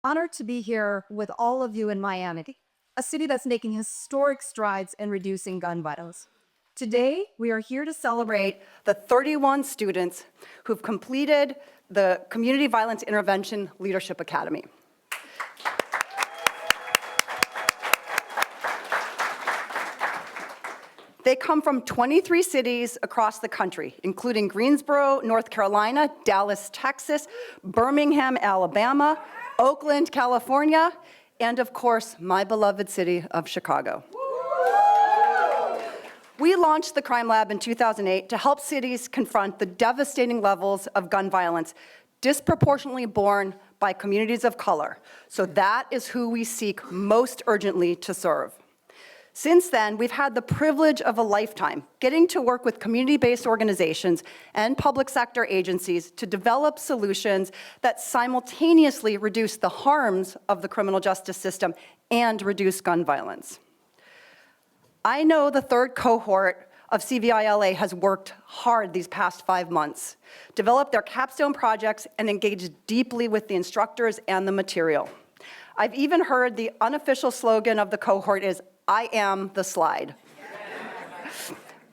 Honored to be here with all of you in Miami, a city that's making historic strides in reducing gun violence. Today, we are here to celebrate the 31 students who've completed the Community Violence Intervention Leadership Academy. They come from 23 cities across the country, including Greensboro, North Carolina, Dallas, Texas, Birmingham, Alabama, Oakland, California, and of course, my beloved city of Chicago. We launched the Crime Lab in 2008 to help cities confront the devastating levels of gun violence disproportionately borne by communities of color. So that is who we seek most urgently to serve. Since then, we've had the privilege of a lifetime getting to work with community-based organizations and public sector agencies to develop solutions that simultaneously reduce the harms of the criminal justice system and reduce gun violence. I know the third cohort of CVI LA has worked hard these past 5 months, developed their capstone projects, and engaged deeply with the instructors and the material. I've even heard the unofficial slogan of the cohort is, "I am the slide."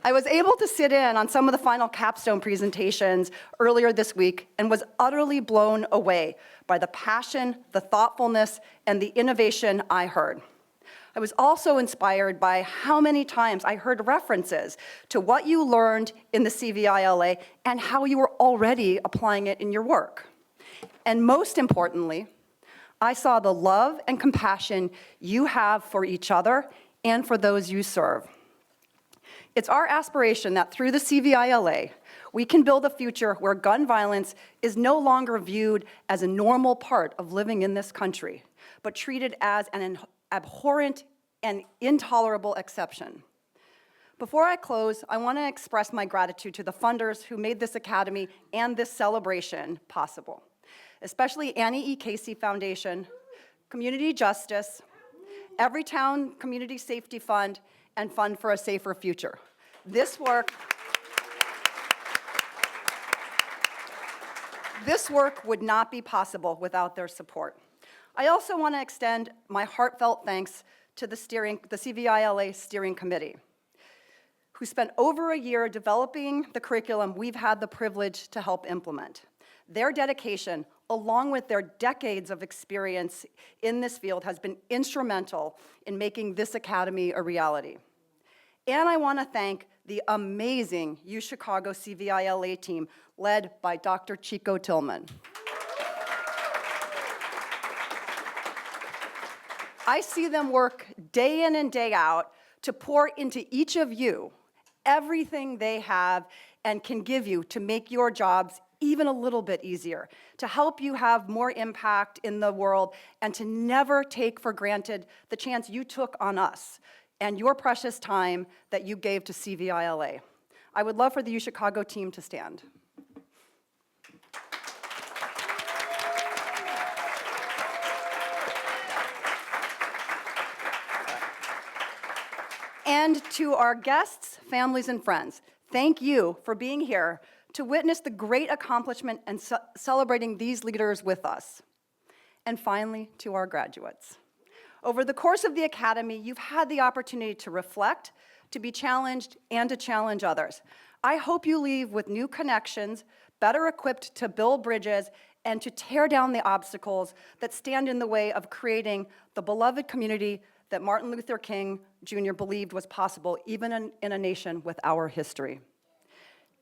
I was able to sit in on some of the final capstone presentations earlier this week and was utterly blown away by the passion, the thoughtfulness, and the innovation I heard. I was also inspired by how many times I heard references to what you learned in the CVI LA and how you were already applying it in your work. And most importantly, I saw the love and compassion you have for each other and for those you serve. It's our aspiration that through the CVI LA, we can build a future where gun violence is no longer viewed as a normal part of living in this country, but treated as an abhorrent and intolerable exception. Before I close, I want to express my gratitude to the funders who made this academy and this celebration possible, especially Annie E. Casey Foundation, Community Justice, Everytown Community Safety Fund, and Fund for a Safer Future. This work would not be possible without their support. I also want to extend my heartfelt thanks to the CVI LA Steering Committee, who spent over a year developing the curriculum we've had the privilege to help implement. Their dedication, along with their decades of experience in this field, has been instrumental in making this academy a reality. And I want to thank the amazing UChicago CVI LA team led by Dr. Chico Tillman. I see them work day in and day out to pour into each of you everything they have and can give you to make your jobs even a little bit easier, to help you have more impact in the world, and to never take for granted the chance you took on us and your precious time that you gave to CVI LA. I would love for the UChicago team to stand. And to our guests, families, and friends, thank you for being here to witness the great accomplishment and celebrating these leaders with us. And finally, to our graduates. Over the course of the Academy, you've had the opportunity to reflect, to be challenged, and to challenge others. I hope you leave with new connections, better equipped to build bridges, and to tear down the obstacles that stand in the way of creating the beloved community that Martin Luther King Jr. believed was possible, even in a nation with our history.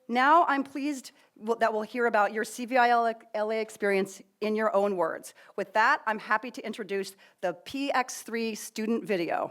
Now I'm pleased that we'll hear about your CVI LA experience in your own words. With that, I'm happy to introduce the PX3 student video.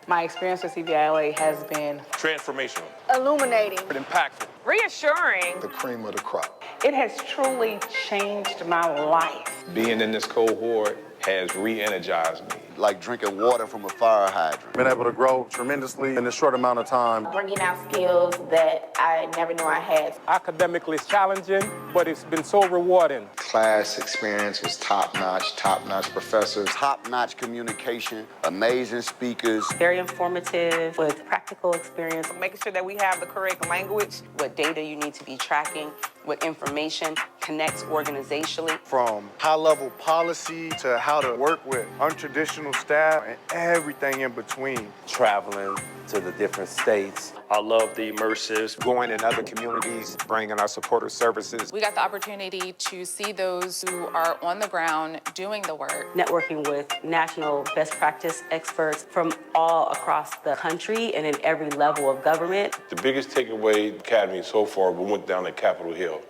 My experience with CVI LA has been transformational, illuminating, impactful, reassuring, the cream of the crop. It has truly changed my life. Being in this cohort has re-energized me. Like drinking water from a fire hydrant. Been able to grow tremendously in a short amount of time. Bringing out skills that I never knew I had. Academically challenging, but it's been so rewarding. Class experience was top-notch professors. Top-notch communication, amazing speakers. Very informative with practical experience. making sure that we have the correct language, what data you need to be tracking, what information connects organizationally. From high-level policy to how to work with untraditional staff and everything in between. Traveling to the different states. I love the immersives. Going in other communities, bringing our supporter services. We got the opportunity to see those who are on the ground doing the work. Networking with national best practice experts from all across the country and in every level of government. The biggest takeaway Academy so far, we went down to Capitol Hill.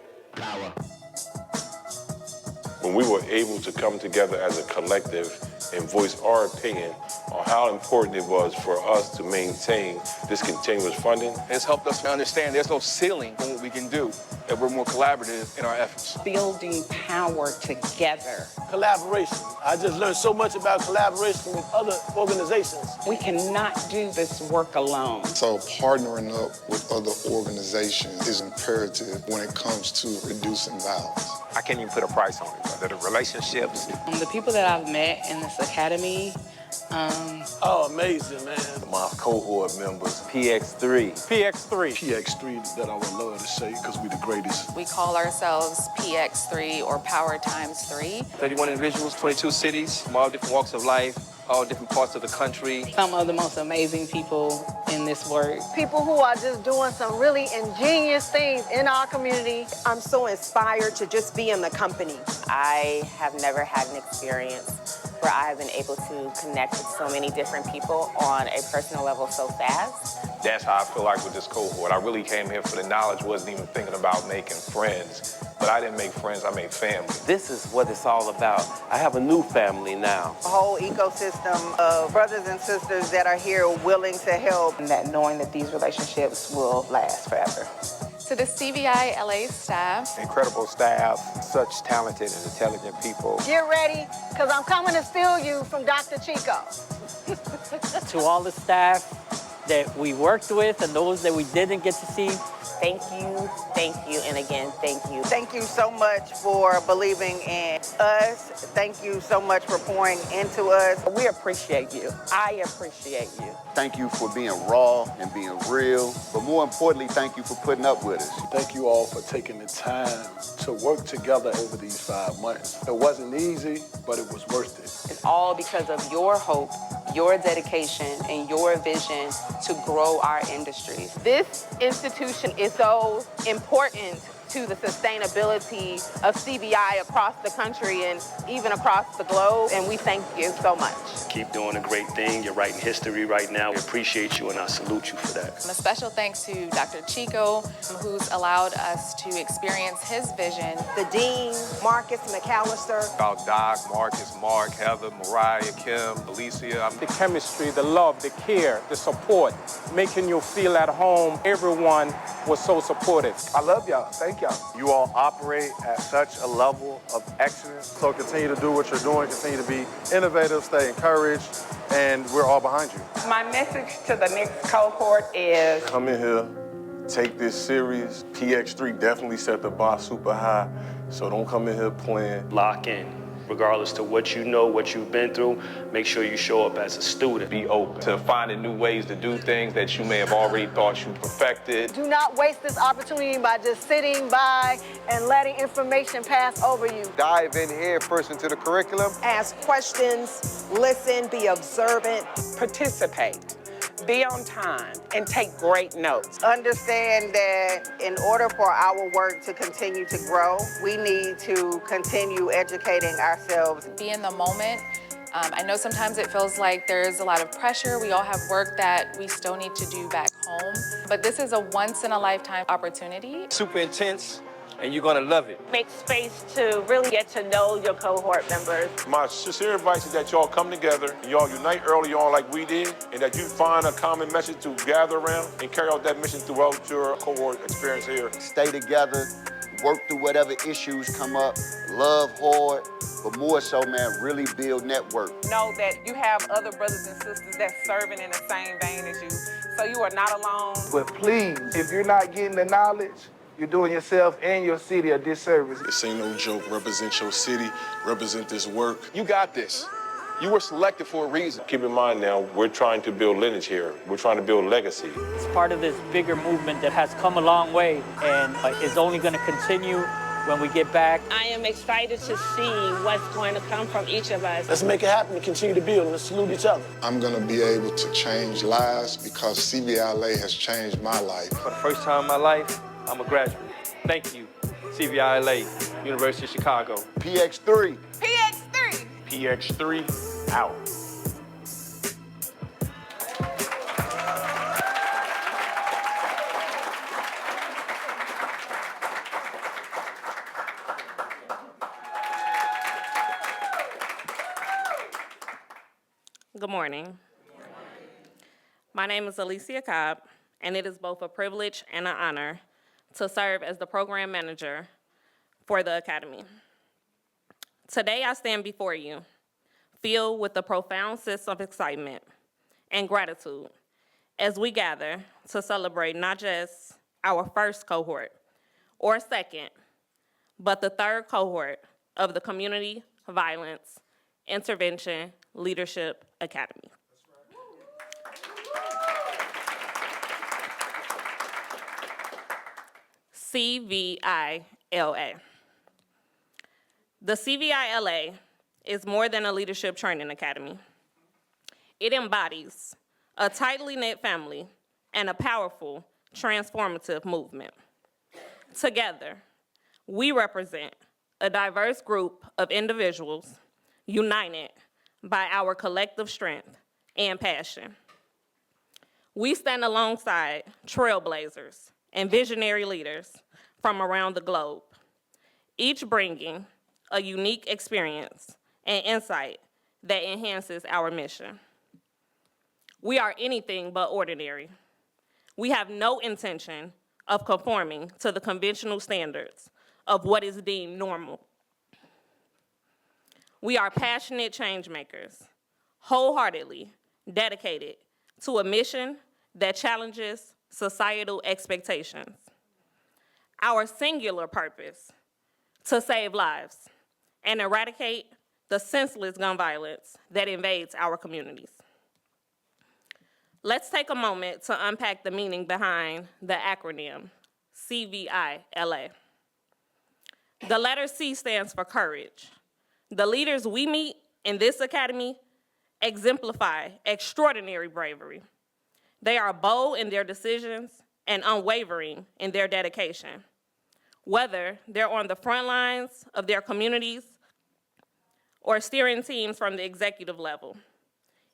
When we were able to come together as a collective and voice our opinion on how important it was for us to maintain this continuous funding. It's helped us to understand there's no ceiling on what we can do, that we're more collaborative in our efforts. Building power together. Collaboration. I just learned so much about collaboration with other organizations. We cannot do this work alone. So partnering up with other organizations is imperative when it comes to reducing violence. I can't even put a price on it, but the relationships. The people that I've met in this academy, Oh, amazing, man. My cohort members, PX3. PX3 that I would love to say because we the greatest. We call ourselves PX3 or Power Times 3. 31 individuals, 22 cities, from all different walks of life, all different parts of the country. some of the most amazing people in this work. People who are just doing some really ingenious things in our community. I'm so inspired to just be in the company. I have never had an experience where I have been able to connect with so many different people on a personal level so fast. That's how I feel like with this cohort. I really came here for the knowledge, wasn't even thinking about making friends. But I didn't make friends, I made family. This is what it's all about. I have a new family now. A whole ecosystem of brothers and sisters that are here willing to help. And that knowing that these relationships will last forever. To the CVI LA staff, Incredible staff, such talented and intelligent people. Get ready, because I'm coming to steal you from Dr. Chico. To all the staff that we worked with and those that we didn't get to see. Thank you, and again, thank you. Thank you so much for believing in us. Thank you so much for pouring into us. We appreciate you. I appreciate you. Thank you for being raw and being real, but more importantly, thank you for putting up with us. Thank you all for taking the time to work together over these 5 months. It wasn't easy, but it was worth it. It's all because of your hope, your dedication, and your vision to grow our industry. This institution is so important to the sustainability of CVI across the country and even across the globe, and we thank you so much. Keep doing a great thing. You're writing history right now. We appreciate you and I salute you for that. and a special thanks to Dr. Chico, who's allowed us to experience his vision. The Dean, Marcus McAllister. About Doc, Marcus, Mark, Heather, Mariah, Kim, Alicia. The chemistry, the love, the care, the support, making you feel at home. Everyone was so supportive. I love y'all. Thank y'all. You all operate at such a level of excellence. So continue to do what you're doing. Continue to be innovative, stay encouraged, and we're all behind you. My message to the next cohort is Come in here, take this serious. PX3 definitely set the bar super high, so don't come in here playing. Lock in. Regardless to what you know, what you've been through, make sure you show up as a student. Be open to finding new ways to do things that you may have already thought you perfected. Do not waste this opportunity by just sitting by and letting information pass over you. Dive in here first into the curriculum. Ask questions, listen, be observant. participate, be on time, and take great notes. Understand that in order for our work to continue to grow, we need to continue educating ourselves. Be in the moment. I know sometimes it feels like there's a lot of pressure. We all have work that we still need to do back home. But this is a once-in-a-lifetime opportunity. Super intense, and you're gonna love it. Make space to really get to know your cohort members. My sincere advice is that y'all come together, and y'all unite early on like we did, and that you find a common message to gather around and carry out that mission throughout your cohort experience here. Stay together, work through whatever issues come up, love hard, but more so, man, really build network. Know that you have other brothers and sisters that's serving in the same vein as you, so you are not alone. But please, if you're not getting the knowledge, you're doing yourself and your city a disservice. This ain't no joke. Represent your city, represent this work. You got this. You were selected for a reason. Keep in mind now, we're trying to build lineage here. We're trying to build legacy. It's part of this bigger movement that has come a long way and is only going to continue when we get back. I am excited to see what's going to come from each of us. Let's make it happen and continue to build and let's salute each other. I'm gonna be able to change lives because CVI has changed my life. For the first time in my life, I'm a graduate. Thank you, CVI, University of Chicago. PX3. PX3. PX3 out. Good morning. My name is Alicia Cobb, and it is both a privilege and an honor to serve as the program manager for the Academy. Today, I stand before you, filled with a profound sense of excitement and gratitude as we gather to celebrate not just our first cohort or second, but the third cohort of the Community Violence Intervention Leadership Academy. CVI-LA. The CVI-LA is more than a leadership training academy. It embodies a tightly knit family and a powerful transformative movement. Together, we represent a diverse group of individuals united by our collective strength and passion. We stand alongside trailblazers and visionary leaders from around the globe, each bringing a unique experience and insight that enhances our mission. We are anything but ordinary. We have no intention of conforming to the conventional standards of what is deemed normal. We are passionate change makers, wholeheartedly dedicated to a mission that challenges societal expectations. Our singular purpose, to save lives and eradicate the senseless gun violence that invades our communities. Let's take a moment to unpack the meaning behind the acronym CVI-LA. The letter C stands for courage. The leaders we meet in this academy exemplify extraordinary bravery. They are bold in their decisions and unwavering in their dedication. Whether they're on the front lines of their communities or steering teams from the executive level,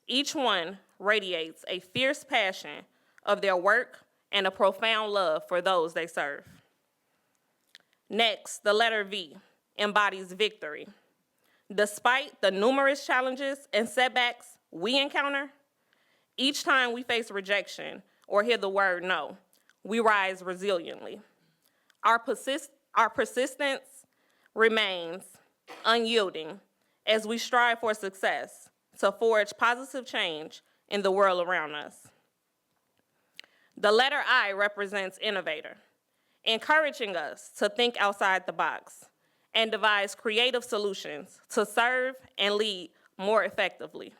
each one radiates a fierce passion of their work and a profound love for those they serve. Next, the letter V embodies victory. Despite the numerous challenges and setbacks we encounter, each time we face rejection or hear the word no, we rise resiliently. Our persistence remains unyielding as we strive for success to forge positive change in the world around us. The letter I represents innovator, encouraging us to think outside the box and devise creative solutions to serve and lead more effectively.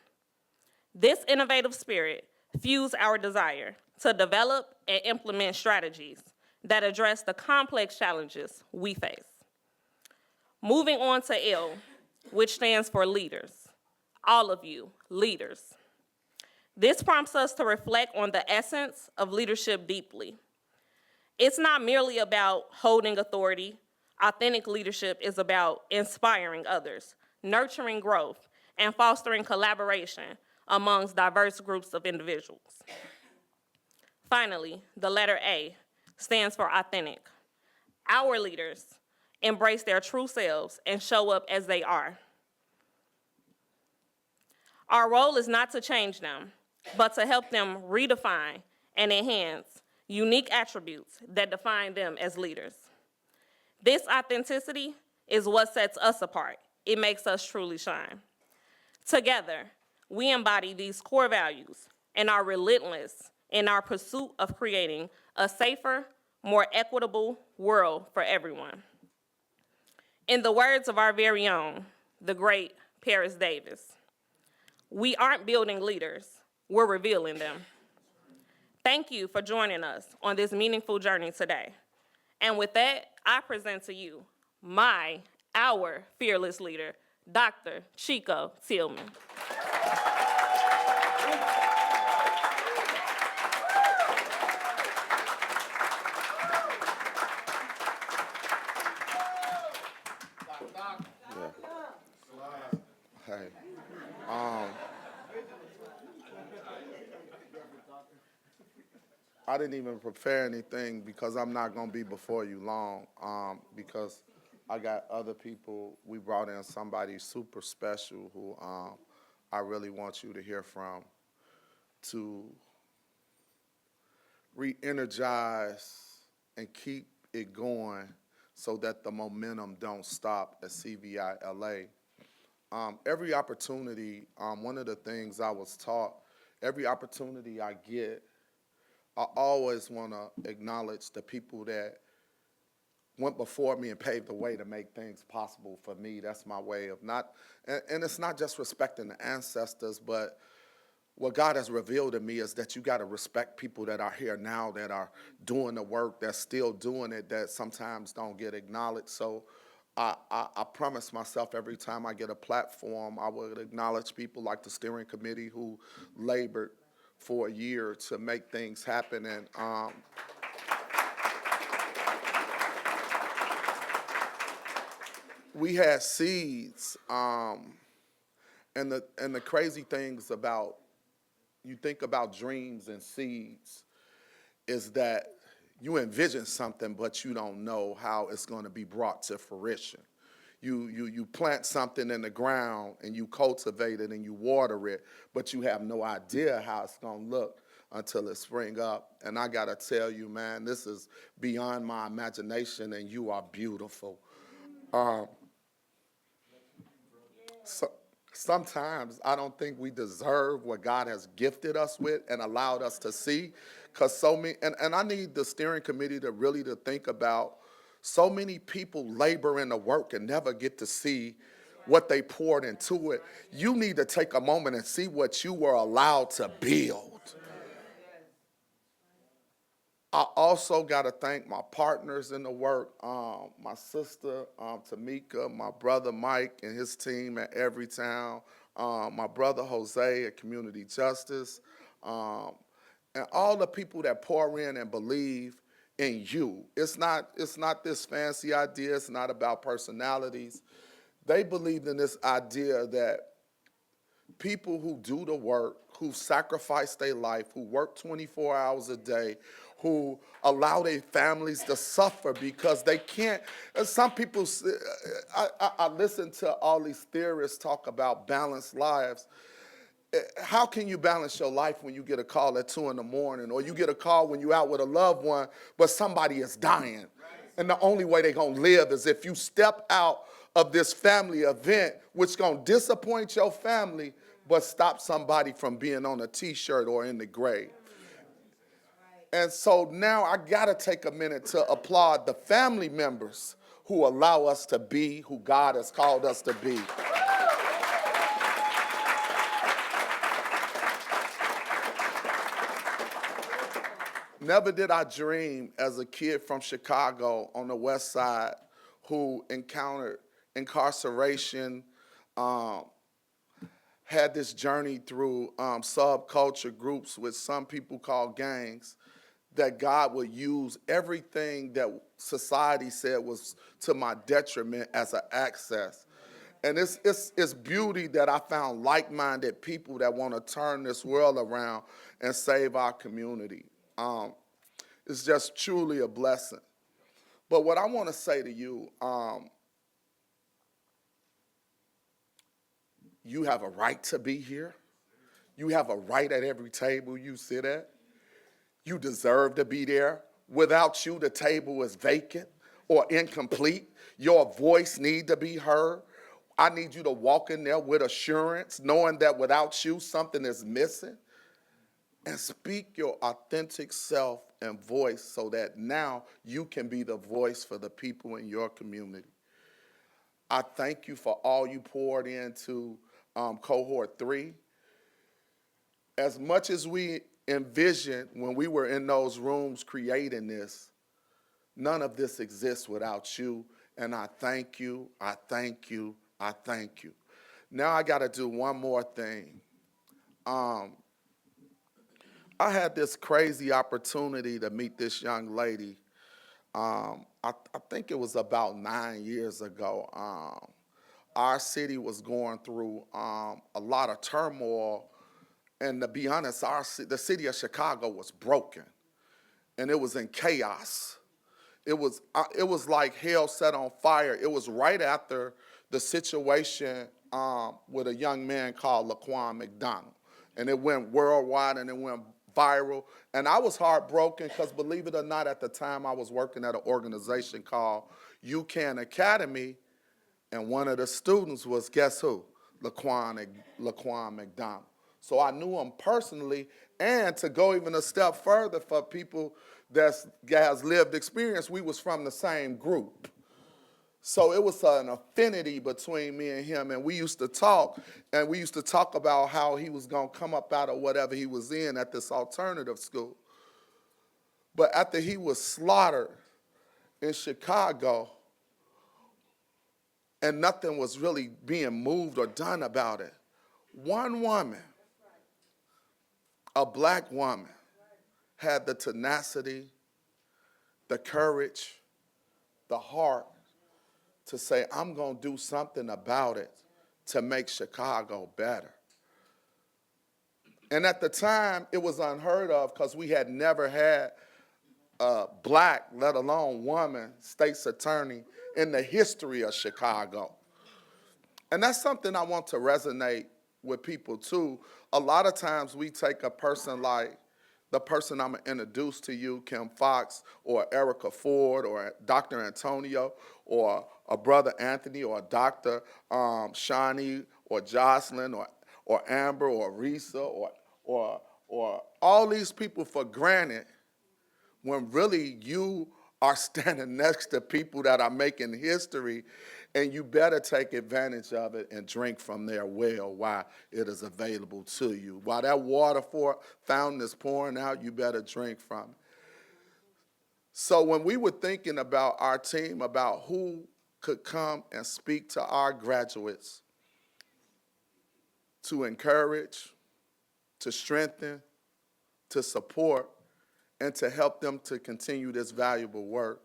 This innovative spirit fuels our desire to develop and implement strategies that address the complex challenges we face. Moving on to L, which stands for leaders. All of you, leaders. This prompts us to reflect on the essence of leadership deeply. It's not merely about holding authority. Authentic leadership is about inspiring others, nurturing growth, and fostering collaboration amongst diverse groups of individuals. Finally, the letter A stands for authentic. Our leaders embrace their true selves and show up as they are. Our role is not to change them, but to help them redefine and enhance unique attributes that define them as leaders. This authenticity is what sets us apart. It makes us truly shine. Together, we embody these core values and are relentless in our pursuit of creating a safer, more equitable world for everyone. In the words of our very own, the great Paris Davis, we aren't building leaders, we're revealing them. Thank you for joining us on this meaningful journey today. And with that, I present to you our fearless leader, Dr. Chico Tillman. Hey, I didn't even prepare anything because I'm not going to be before you long, because I got other people. We brought in somebody super special who I really want you to hear from to re-energize and keep it going so that the momentum don't stop at CVI LA. Every opportunity, one of the things I was taught, every opportunity I get, I always want to acknowledge the people that went before me and paved the way to make things possible for me. That's my way of not, and it's not just respecting the ancestors, but what God has revealed to me is that you got to respect people that are here now, that are doing the work, that's still doing it, that sometimes don't get acknowledged. So I promise myself every time I get a platform, I would acknowledge people like the steering committee who labored for a year to make things happen. And we had seeds, and the crazy things about, you think about dreams and seeds, is that you envision something, but you don't know how it's going to be brought to fruition. You plant something in the ground and you cultivate it and you water it, but you have no idea how it's going to look until it spring up. And I got to tell you, man, this is beyond my imagination, and you are beautiful. Sometimes I don't think we deserve what God has gifted us with and allowed us to see, because so many, and I need the steering committee to really to think about, so many people labor in the work and never get to see what they poured into it. You need to take a moment and see what you were allowed to build. I also got to thank my partners in the work, my sister, Tamika, my brother Mike and his team at Everytown, my brother Jose at Community Justice, and all the people that pour in and believe in you. It's not this fancy idea. It's not about personalities. They believed in this idea that people who do the work, who sacrifice their life, who work 24 hours a day, who allow their families to suffer because they can't. And some people, I listen to all these theorists talk about balanced lives. How can you balance your life when you get a call at 2 in the morning, or you get a call when you're out with a loved one, but somebody is dying? And the only way they're going to live is if you step out of this family event, which going to disappoint your family, but stop somebody from being on a T-shirt or in the grave. And so now I got to take a minute to applaud the family members who allow us to be who God has called us to be. Never did I dream as a kid from Chicago on the west side who encountered incarceration, had this journey through subculture groups, which some people call gangs, that God would use everything that society said was to my detriment as an access. And it's beauty that I found like-minded people that want to turn this world around and save our community. It's just truly a blessing. But what I want to say to you, you have a right to be here. You have a right at every table you sit at. You deserve to be there. Without you, the table is vacant or incomplete. Your voice needs to be heard. I need you to walk in there with assurance, knowing that without you, something is missing. And speak your authentic self and voice so that now you can be the voice for the people in your community. I thank you for all you poured into Cohort 3. As much as we envisioned when we were in those rooms creating this, none of this exists without you. And I thank you, I thank you, I thank you. Now I got to do one more thing. I had this crazy opportunity to meet this young lady. I think it was about 9 years ago. Our city was going through a lot of turmoil, and to be honest, the city of Chicago was broken, and it was in chaos. It was like hell set on fire. It was right after the situation with a young man called Laquan McDonald, and it went worldwide and it went viral. And I was heartbroken because, believe it or not, at the time I was working at an organization called UCAN Academy, and one of the students was, guess who? Laquan McDonald. So I knew him personally, and to go even a step further for people that has lived experience, we was from the same group. So it was an affinity between me and him, and we used to talk, about how he was gonna come up out of whatever he was in at this alternative school. But after he was slaughtered in Chicago, and nothing was really being moved or done about it, one woman, a black woman, had the tenacity, the courage, the heart to say, I'm going to do something about it to make Chicago better. And at the time, it was unheard of because we had never had a black, let alone woman, state's attorney in the history of Chicago. And that's something I want to resonate with people too. A lot of times we take a person like the person I'm gonna introduce to you, Kim Fox, or Erica Ford, or Dr. Antonio, or a brother Anthony, or Dr. Shawnee, or Jocelyn, or Amber, or Risa, or all these people for granted, when really you are standing next to people that are making history, and you better take advantage of it and drink from their well while it is available to you. While that water fountain is pouring out, you better drink from it. So when we were thinking about our team, about who could come and speak to our graduates to encourage, to strengthen, to support, and to help them to continue this valuable work,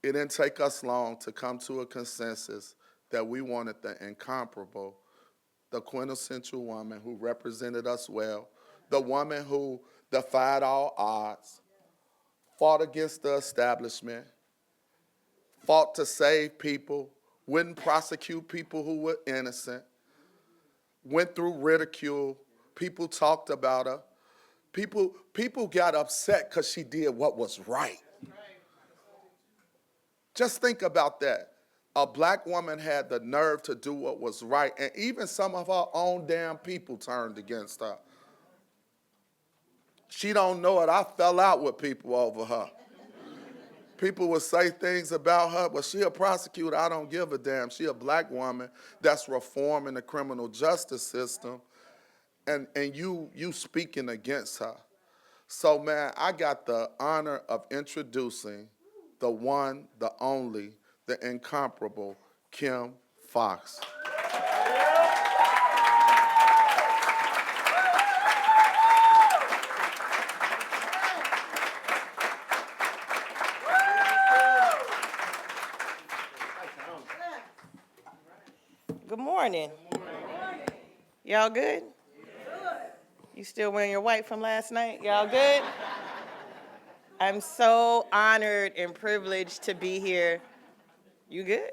it didn't take us long to come to a consensus that we wanted the incomparable, the quintessential woman who represented us well, the woman who defied all odds, fought against the establishment, fought to save people, wouldn't prosecute people who were innocent, went through ridicule, people talked about her, people got upset because she did what was right. Just think about that. A black woman had the nerve to do what was right, and even some of her own damn people turned against her. She don't know it. I fell out with people over her. People would say things about her, but she a prosecutor. I don't give a damn. She a black woman that's reforming the criminal justice system, and you speaking against her. So, man, I got the honor of introducing the one, the only, the incomparable Kim Fox. Good morning. Y'all good? You still wearing your white from last night? Y'all good? I'm so honored and privileged to be here. You good?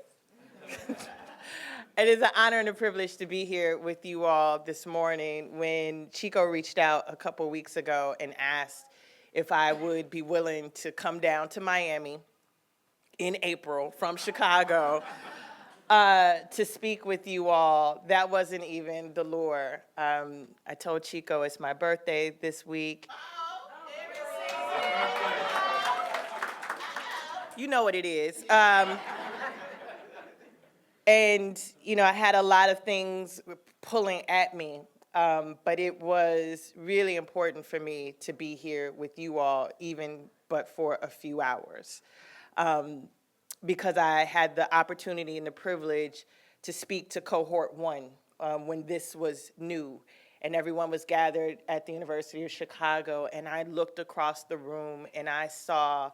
It is an honor and a privilege to be here with you all this morning. When Chico reached out a couple weeks ago and asked if I would be willing to come down to Miami in April from Chicago to speak with you all, that wasn't even the lure. I told Chico it's my birthday this week. You know what it is. And, I had a lot of things pulling at me, but it was really important for me to be here with you all, even but for a few hours. because I had the opportunity and the privilege to speak to Cohort 1 when this was new. And everyone was gathered at the University of Chicago, and I looked across the room and I saw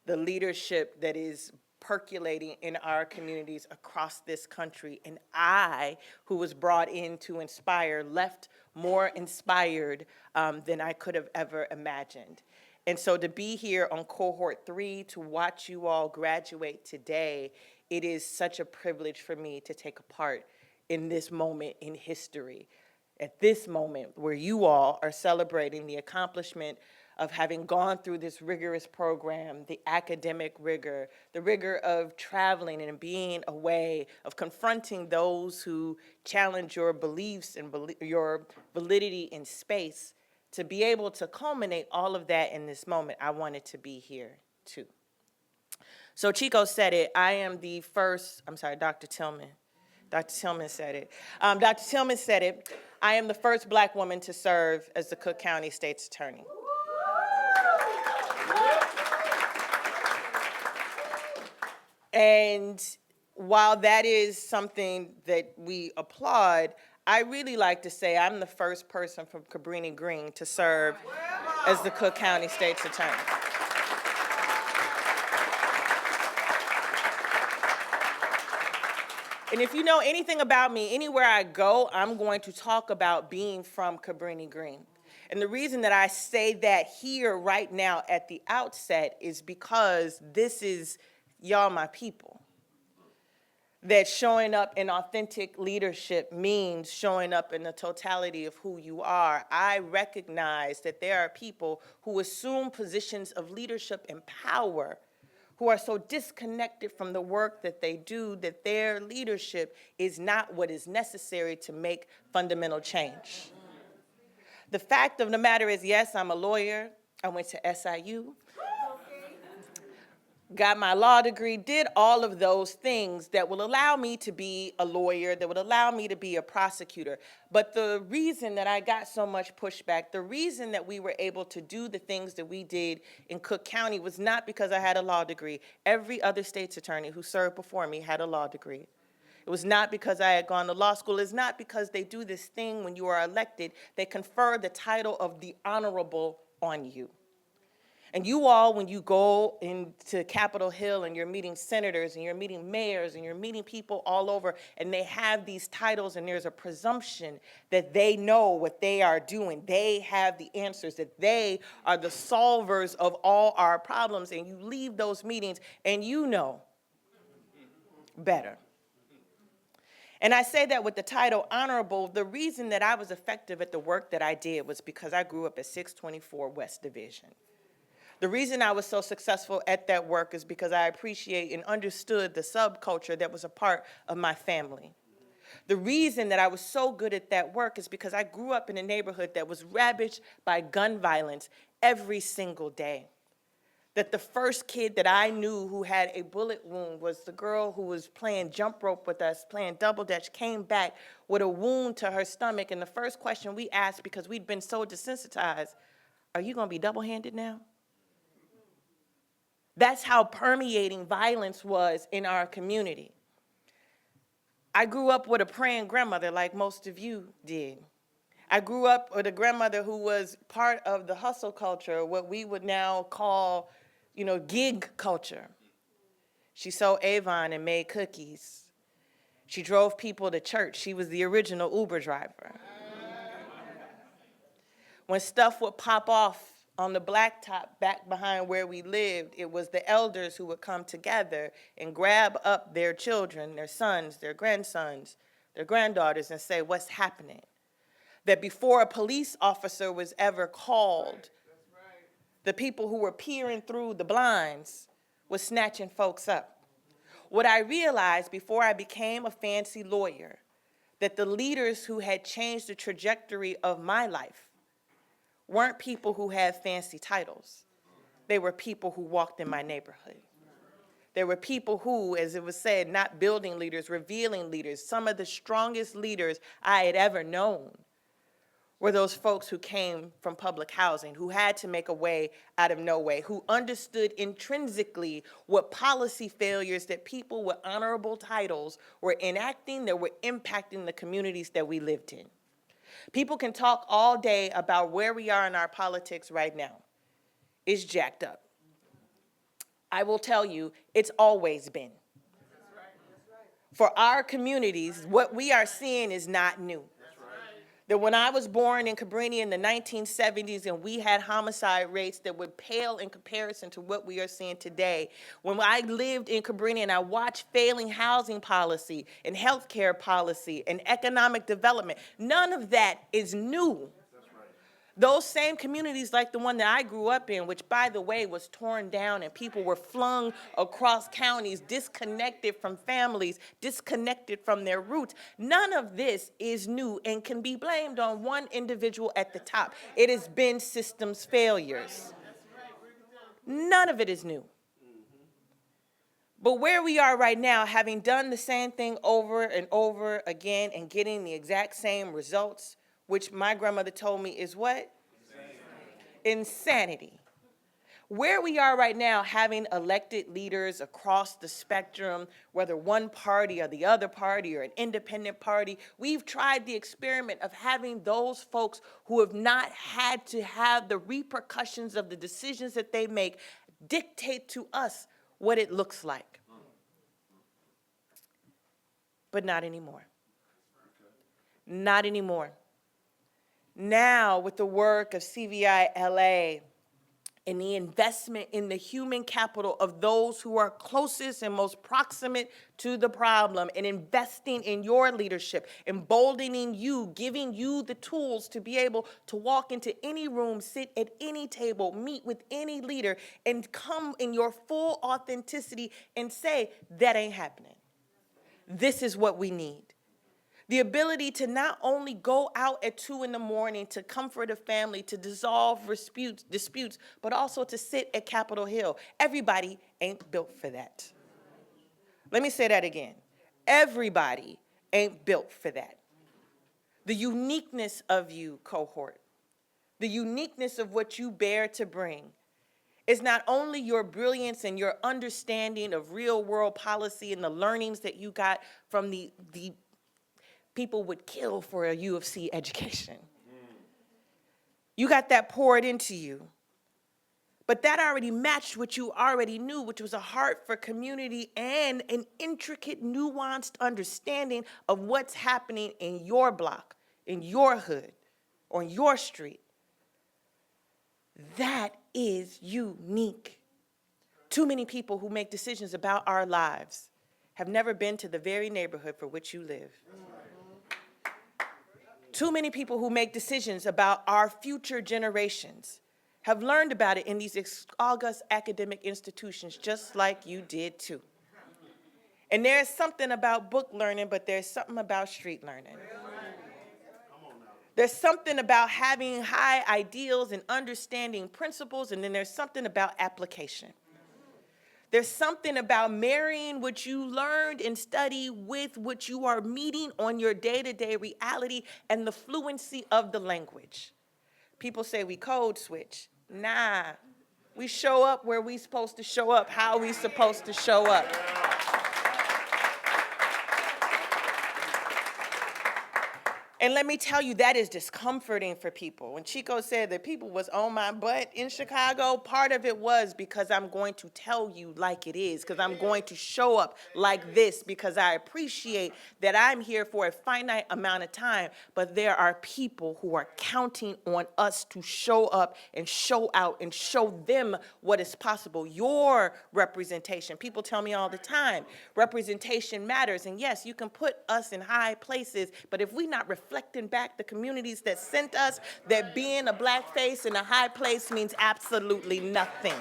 the leadership that is percolating in our communities across this country. And I, who was brought in to inspire, left more inspired than I could have ever imagined. And so to be here on Cohort 3, to watch you all graduate today, it is such a privilege for me to take a part in this moment in history. At this moment where you all are celebrating the accomplishment of having gone through this rigorous program, the academic rigor, the rigor of traveling and being away, of confronting those who challenge your beliefs and your validity in space, to be able to culminate all of that in this moment, I wanted to be here too. So Chico said it, I am the first, I'm sorry, Dr. Tillman. Dr. Tillman said it. Dr. Tillman said it, I am the first Black woman to serve as the Cook County State's Attorney. And while that is something that we applaud, I really like to say I'm the first person from Cabrini Green to serve as the Cook County State's Attorney. And if you know anything about me, anywhere I go, I'm going to talk about being from Cabrini Green. And the reason that I say that here right now at the outset is because this is y'all my people. That showing up in authentic leadership means showing up in the totality of who you are. I recognize that there are people who assume positions of leadership and power who are so disconnected from the work that they do that their leadership is not what is necessary to make fundamental change. The fact of the matter is, yes, I'm a lawyer. I went to SIU. Got my law degree, did all of those things that will allow me to be a lawyer, that would allow me to be a prosecutor. But the reason that I got so much pushback, the reason that we were able to do the things that we did in Cook County was not because I had a law degree. Every other state's attorney who served before me had a law degree. It was not because I had gone to law school. It's not because they do this thing when you are elected. They confer the title of the honorable on you. And you all, when you go into Capitol Hill and you're meeting senators and you're meeting mayors and you're meeting people all over and they have these titles and there's a presumption that they know what they are doing. They have the answers, that they are the solvers of all our problems. And you leave those meetings and you know better. And I say that with the title honorable. The reason that I was effective at the work that I did was because I grew up at 624 West Division. The reason I was so successful at that work is because I appreciate and understood the subculture that was a part of my family. The reason that I was so good at that work is because I grew up in a neighborhood that was ravaged by gun violence every single day. That the first kid that I knew who had a bullet wound was the girl who was playing jump rope with us, playing double dutch, came back with a wound to her stomach. And the first question we asked, because we'd been so desensitized, are you gonna be double-handed now? That's how permeating violence was in our community. I grew up with a praying grandmother like most of you did. I grew up with a grandmother who was part of the hustle culture, what we would now call, gig culture. She sold Avon and made cookies. She drove people to church. She was the original Uber driver. When stuff would pop off on the blacktop back behind where we lived, it was the elders who would come together and grab up their children, their sons, their grandsons, their granddaughters, and say, what's happening? That before a police officer was ever called, the people who were peering through the blinds was snatching folks up. What I realized before I became a fancy lawyer, that the leaders who had changed the trajectory of my life weren't people who had fancy titles. They were people who walked in my neighborhood. There were people who, as it was said, not building leaders, revealing leaders. Some of the strongest leaders I had ever known were those folks who came from public housing, who had to make a way out of no way, who understood intrinsically what policy failures that people with honorable titles were enacting that were impacting the communities that we lived in. People can talk all day about where we are in our politics right now. It's jacked up. I will tell you, it's always been. For our communities, what we are seeing is not new. That when I was born in Cabrini in the 1970s and we had homicide rates that would pale in comparison to what we are seeing today, when I lived in Cabrini and I watched failing housing policy and healthcare policy and economic development, none of that is new. Those same communities like the one that I grew up in, which by the way was torn down and people were flung across counties, disconnected from families, disconnected from their roots. None of this is new and can be blamed on one individual at the top. It has been systems failures. None of it is new. But where we are right now, having done the same thing over and over again and getting the exact same results, which my grandmother told me is what? Insanity. Where we are right now, having elected leaders across the spectrum, whether one party or the other party or an independent party, we've tried the experiment of having those folks who have not had to have the repercussions of the decisions that they make dictate to us what it looks like. But not anymore. Not anymore. Now, with the work of CVI LA and the investment in the human capital of those who are closest and most proximate to the problem, and investing in your leadership, emboldening you, giving you the tools to be able to walk into any room, sit at any table, meet with any leader, and come in your full authenticity and say, that ain't happening. This is what we need. The ability to not only go out at 2 in the morning to comfort a family, to dissolve disputes, but also to sit at Capitol Hill. Everybody ain't built for that. Let me say that again. Everybody ain't built for that. The uniqueness of you, Cohort, the uniqueness of what you bear to bring is not only your brilliance and your understanding of real world policy and the learnings that you got from the people would kill for a U of C education. You got that poured into you. But that already matched what you already knew, which was a heart for community and an intricate, nuanced understanding of what's happening in your block, in your hood, on your street. That is unique. Too many people who make decisions about our lives have never been to the very neighborhood for which you live. Too many people who make decisions about our future generations have learned about it in these august academic institutions, just like you did too. And there's something about book learning, but there's something about street learning. There's something about having high ideals and understanding principles, and then there's something about application. There's something about marrying what you learned and study with what you are meeting on your day-to-day reality and the fluency of the language. People say we code switch. Nah, we show up where we supposed to show up, how we supposed to show up. And let me tell you, that is discomforting for people. When Chico said that people was on my butt in Chicago, part of it was because I'm going to tell you like it is, because I'm going to show up like this, because I appreciate that I'm here for a finite amount of time, but there are people who are counting on us to show up and show out and show them what is possible. Your representation. People tell me all the time, representation matters. And yes, you can put us in high places, but if we're not reflecting back the communities that sent us, that being a black face in a high place means absolutely nothing.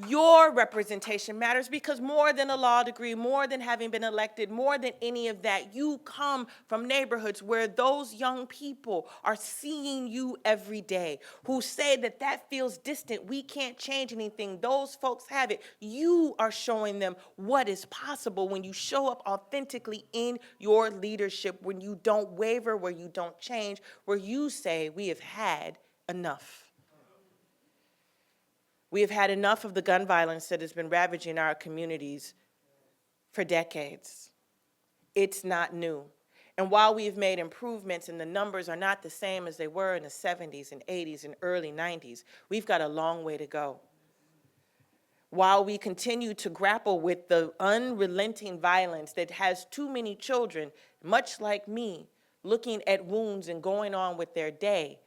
Your representation matters because more than a law degree, more than having been elected, more than any of that, you come from neighborhoods where those young people are seeing you every day, who say that that feels distant, we can't change anything, those folks have it. You are showing them what is possible when you show up authentically in your leadership, when you don't waver, where you don't change, where you say, we have had enough. We have had enough of the gun violence that has been ravaging our communities for decades. It's not new. And while we've made improvements and the numbers are not the same as they were in the 70s and 80s and early 90s, we've got a long way to go. While we continue to grapple with the unrelenting violence that has too many children, much like me, looking at wounds and going on with their day,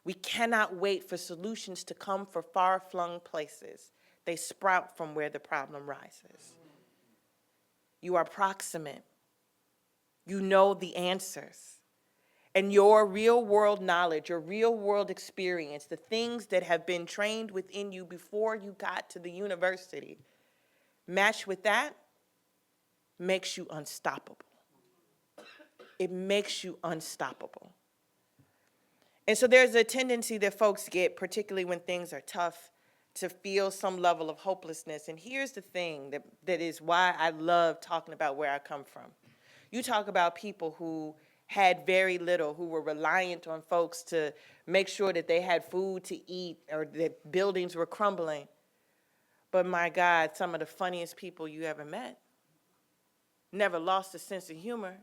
we cannot wait for solutions to come for far-flung places. They sprout from where the problem rises. You are proximate. You know the answers. And your real-world knowledge, your real-world experience, the things that have been trained within you before you got to the university, matched with that, makes you unstoppable. It makes you unstoppable. And so there's a tendency that folks get, particularly when things are tough, to feel some level of hopelessness. And here's the thing that is why I love talking about where I come from. You talk about people who had very little, who were reliant on folks to make sure that they had food to eat or that buildings were crumbling. But my God, some of the funniest people you ever met, never lost a sense of humor.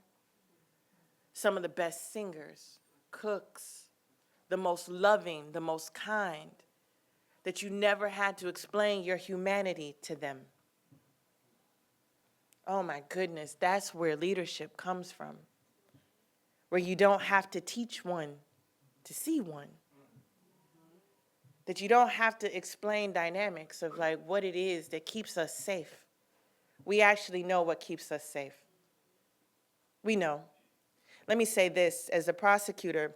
Some of the best singers, cooks, the most loving, the most kind, that you never had to explain your humanity to them. Oh my goodness, that's where leadership comes from, where you don't have to teach one to see one, that you don't have to explain dynamics of like what it is that keeps us safe. We actually know what keeps us safe. We know. Let me say this, as a prosecutor,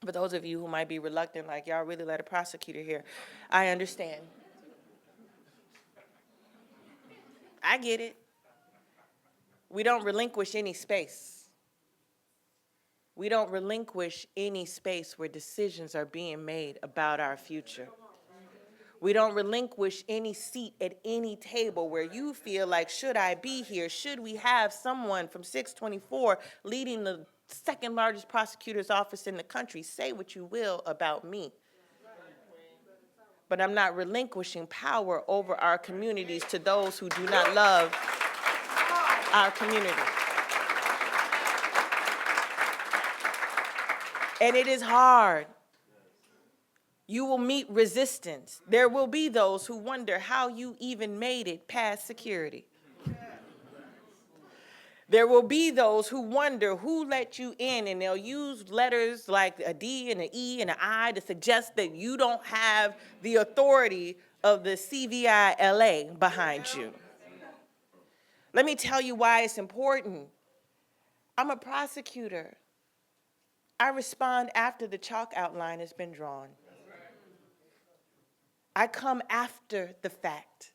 for those of you who might be reluctant, like, y'all really let a prosecutor here, I understand. I get it. We don't relinquish any space. We don't relinquish any space where decisions are being made about our future. We don't relinquish any seat at any table where you feel like, should I be here? Should we have someone from 624 leading the second largest prosecutor's office in the country? Say what you will about me. But I'm not relinquishing power over our communities to those who do not love our community. And it is hard. You will meet resistance. There will be those who wonder how you even made it past security. There will be those who wonder who let you in, and they'll use letters like a D and an E and an I to suggest that you don't have the authority of the CVI LA behind you. Let me tell you why it's important. I'm a prosecutor. I respond after the chalk outline has been drawn. I come after the fact.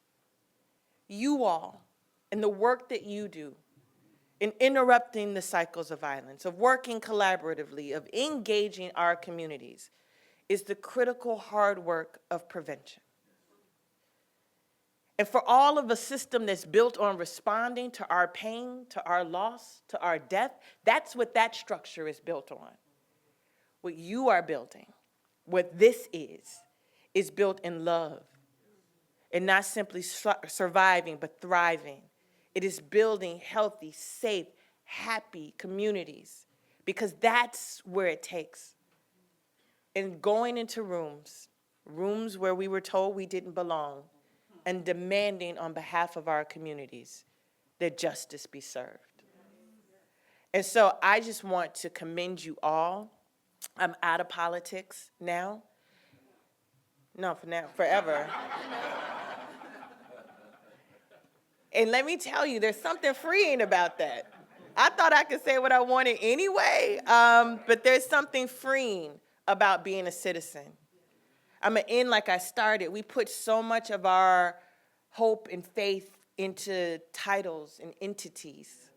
You all, and the work that you do, in interrupting the cycles of violence, of working collaboratively, of engaging our communities, is the critical hard work of prevention. And for all of a system that's built on responding to our pain, to our loss, to our death, that's what that structure is built on. What you are building, what this is built in love, and not simply surviving, but thriving. It is building healthy, safe, happy communities, because that's where it takes. And going into rooms where we were told we didn't belong, and demanding on behalf of our communities that justice be served. And so I just want to commend you all. I'm out of politics now. No, for now, forever. And let me tell you, there's something freeing about that. I thought I could say what I wanted anyway, but there's something freeing about being a citizen. I'm gonna end like I started. We put so much of our hope and faith into titles and entities.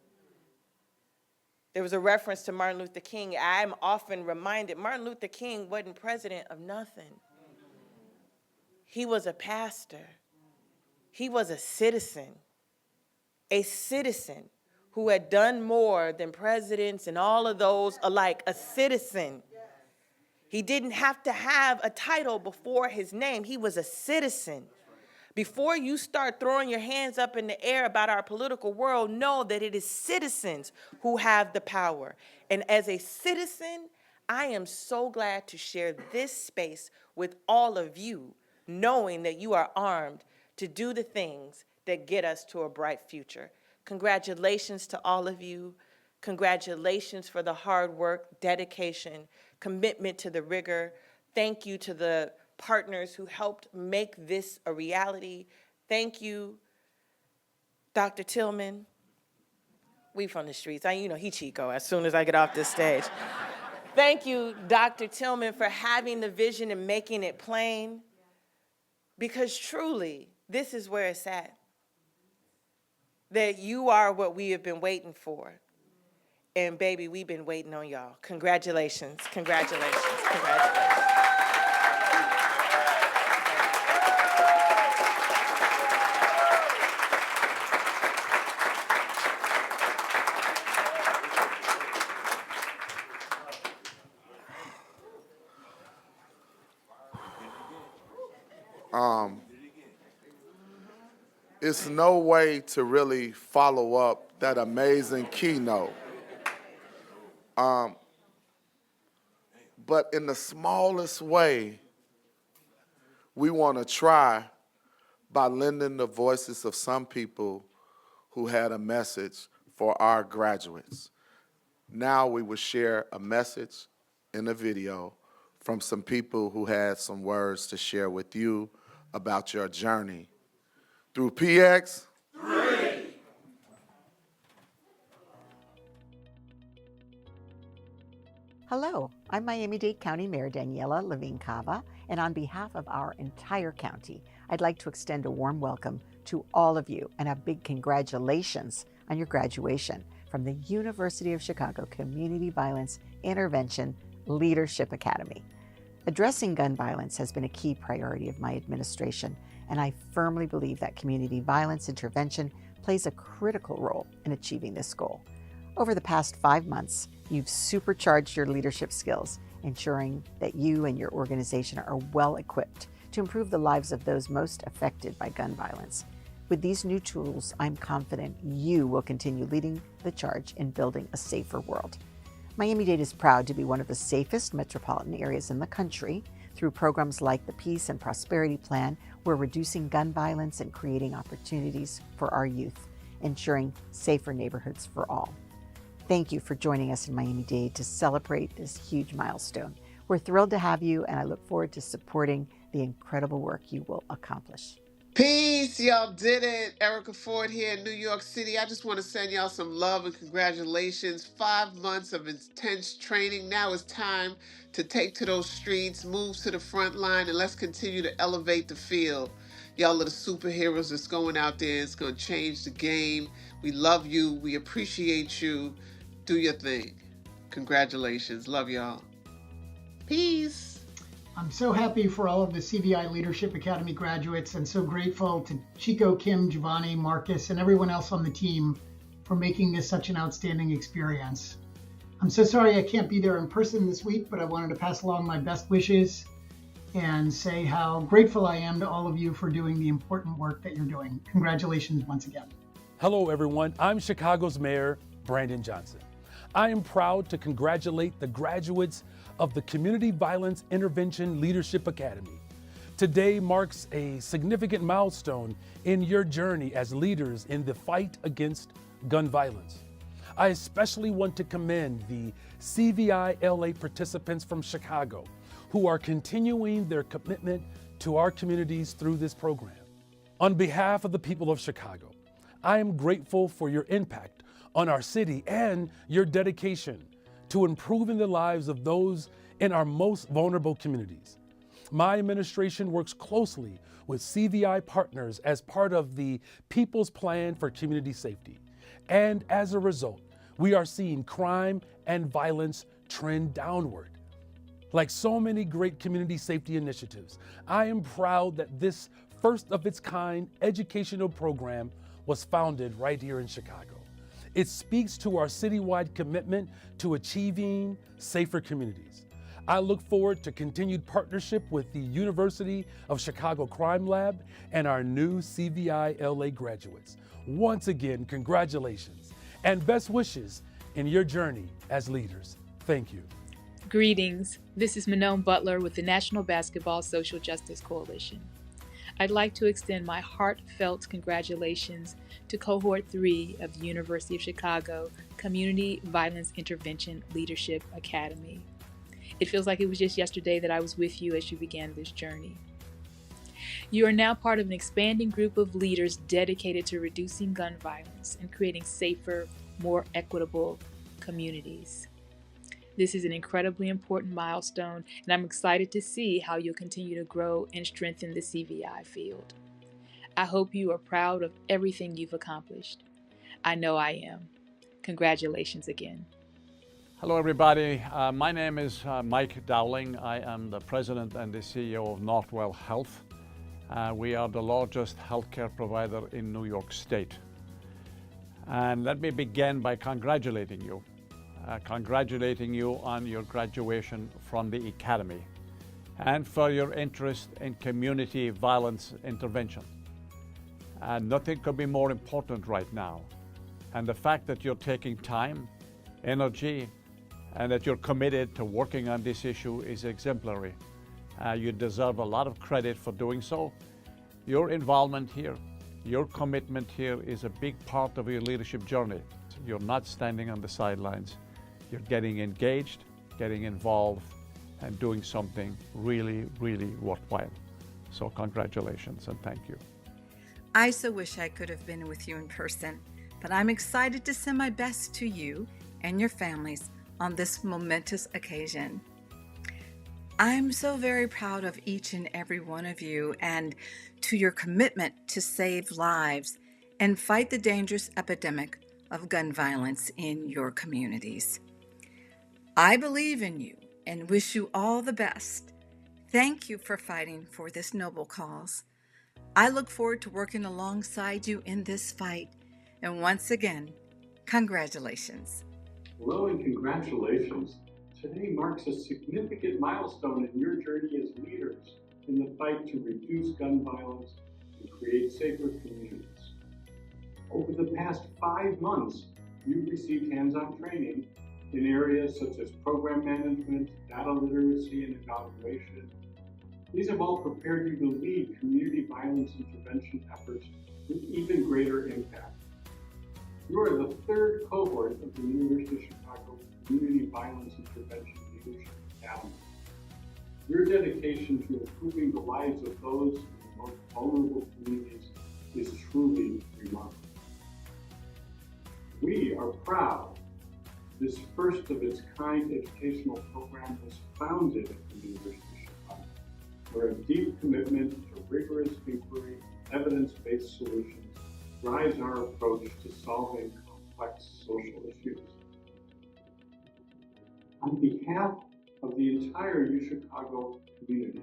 There was a reference to Martin Luther King. I'm often reminded Martin Luther King wasn't president of nothing. He was a pastor. He was a citizen who had done more than presidents and all of those alike, a citizen. He didn't have to have a title before his name. He was a citizen. Before you start throwing your hands up in the air about our political world, know that it is citizens who have the power. And as a citizen, I am so glad to share this space with all of you, knowing that you are armed to do the things that get us to a bright future. Congratulations to all of you. Congratulations for the hard work, dedication, commitment to the rigor. Thank you to the partners who helped make this a reality. Thank you, Dr. Tillman. We from the streets. He Chico as soon as I get off this stage. Thank you, Dr. Tillman, for having the vision and making it plain. Because truly, this is where it's at. That you are what we have been waiting for. And baby, we've been waiting on y'all. Congratulations, congratulations, congratulations. It's no way to really follow up that amazing keynote. But in the smallest way, we want to try by lending the voices of some people who had a message for our graduates. Now we will share a message in a video from some people who had some words to share with you about your journey through PX. Hello, I'm Miami-Dade County Mayor Daniela Levine Cava, and on behalf of our entire county, I'd like to extend a warm welcome to all of you and a big congratulations on your graduation from the University of Chicago Community Violence Intervention Leadership Academy. Addressing gun violence has been a key priority of my administration, and I firmly believe that community violence intervention plays a critical role in achieving this goal. Over the past 5 months, you've supercharged your leadership skills, ensuring that you and your organization are well equipped to improve the lives of those most affected by gun violence. With these new tools, I'm confident you will continue leading the charge in building a safer world. Miami-Dade is proud to be one of the safest metropolitan areas in the country. Through programs like the Peace and Prosperity Plan, we're reducing gun violence and creating opportunities for our youth, ensuring safer neighborhoods for all. Thank you for joining us in Miami-Dade to celebrate this huge milestone. We're thrilled to have you, and I look forward to supporting the incredible work you will accomplish. Peace, y'all did it. Erica Ford here in New York City. I just want to send y'all some love and congratulations. 5 months of intense training. Now it's time to take to those streets, move to the front line, and let's continue to elevate the field. Y'all are the superheroes that's going out there. It's going to change the game. We love you. We appreciate you. Do your thing. Congratulations. Love y'all. Peace. I'm so happy for all of the CVI Leadership Academy graduates and so grateful to Chico, Kim, Giovanni, Marcus, and everyone else on the team for making this such an outstanding experience. I'm so sorry I can't be there in person this week, but I wanted to pass along my best wishes and say how grateful I am to all of you for doing the important work that you're doing. Congratulations once again. Hello, everyone. I'm Chicago's Mayor, Brandon Johnson. I am proud to congratulate the graduates of the Community Violence Intervention Leadership Academy. Today marks a significant milestone in your journey as leaders in the fight against gun violence. I especially want to commend the CVI LA participants from Chicago who are continuing their commitment to our communities through this program. On behalf of the people of Chicago, I am grateful for your impact on our city and your dedication to improving the lives of those in our most vulnerable communities. My administration works closely with CVI partners as part of the People's Plan for Community Safety. And as a result, we are seeing crime and violence trend downward. Like so many great community safety initiatives, I am proud that this first of its kind educational program was founded right here in Chicago. It speaks to our citywide commitment to achieving safer communities. I look forward to continued partnership with the University of Chicago Crime Lab and our new CVI LA graduates. Once again, congratulations and best wishes in your journey as leaders. Thank you. Greetings. This is Manon Butler with the National Basketball Social Justice Coalition. I'd like to extend my heartfelt congratulations to Cohort 3 of the University of Chicago Community Violence Intervention Leadership Academy. It feels like it was just yesterday that I was with you as you began this journey. You are now part of an expanding group of leaders dedicated to reducing gun violence and creating safer, more equitable communities. This is an incredibly important milestone, and I'm excited to see how you'll continue to grow and strengthen the CVI field. I hope you are proud of everything you've accomplished. I know I am. Congratulations again. Hello, everybody. My name is Mike Dowling. I am the president and the CEO of Northwell Health. We are the largest healthcare provider in New York State. And let me begin by congratulating you on your graduation from the Academy and for your interest in community violence intervention. And nothing could be more important right now. And the fact that you're taking time, energy, and that you're committed to working on this issue is exemplary. You deserve a lot of credit for doing so. Your involvement here, your commitment here is a big part of your leadership journey. You're not standing on the sidelines. You're getting engaged, getting involved, and doing something really, really worthwhile. So congratulations and thank you. I so wish I could have been with you in person, but I'm excited to send my best to you and your families on this momentous occasion. I'm so very proud of each and every one of you and to your commitment to save lives and fight the dangerous epidemic of gun violence in your communities. I believe in you and wish you all the best. Thank you for fighting for this noble cause. I look forward to working alongside you in this fight. And once again, congratulations. Hello and congratulations. Today marks a significant milestone in your journey as leaders in the fight to reduce gun violence and create safer communities. Over the past 5 months, you've received hands-on training in areas such as program management, data literacy, and evaluation. These have all prepared you to lead community violence intervention efforts with even greater impact. You are the third cohort of the University of Chicago Community Violence Intervention Leadership Academy. Your dedication to improving the lives of those in the most vulnerable communities is truly remarkable. We are proud this first of its kind educational program was founded at the University of Chicago, where a deep commitment to rigorous inquiry and evidence-based solutions drives our approach to solving complex social issues. On behalf of the entire UChicago community,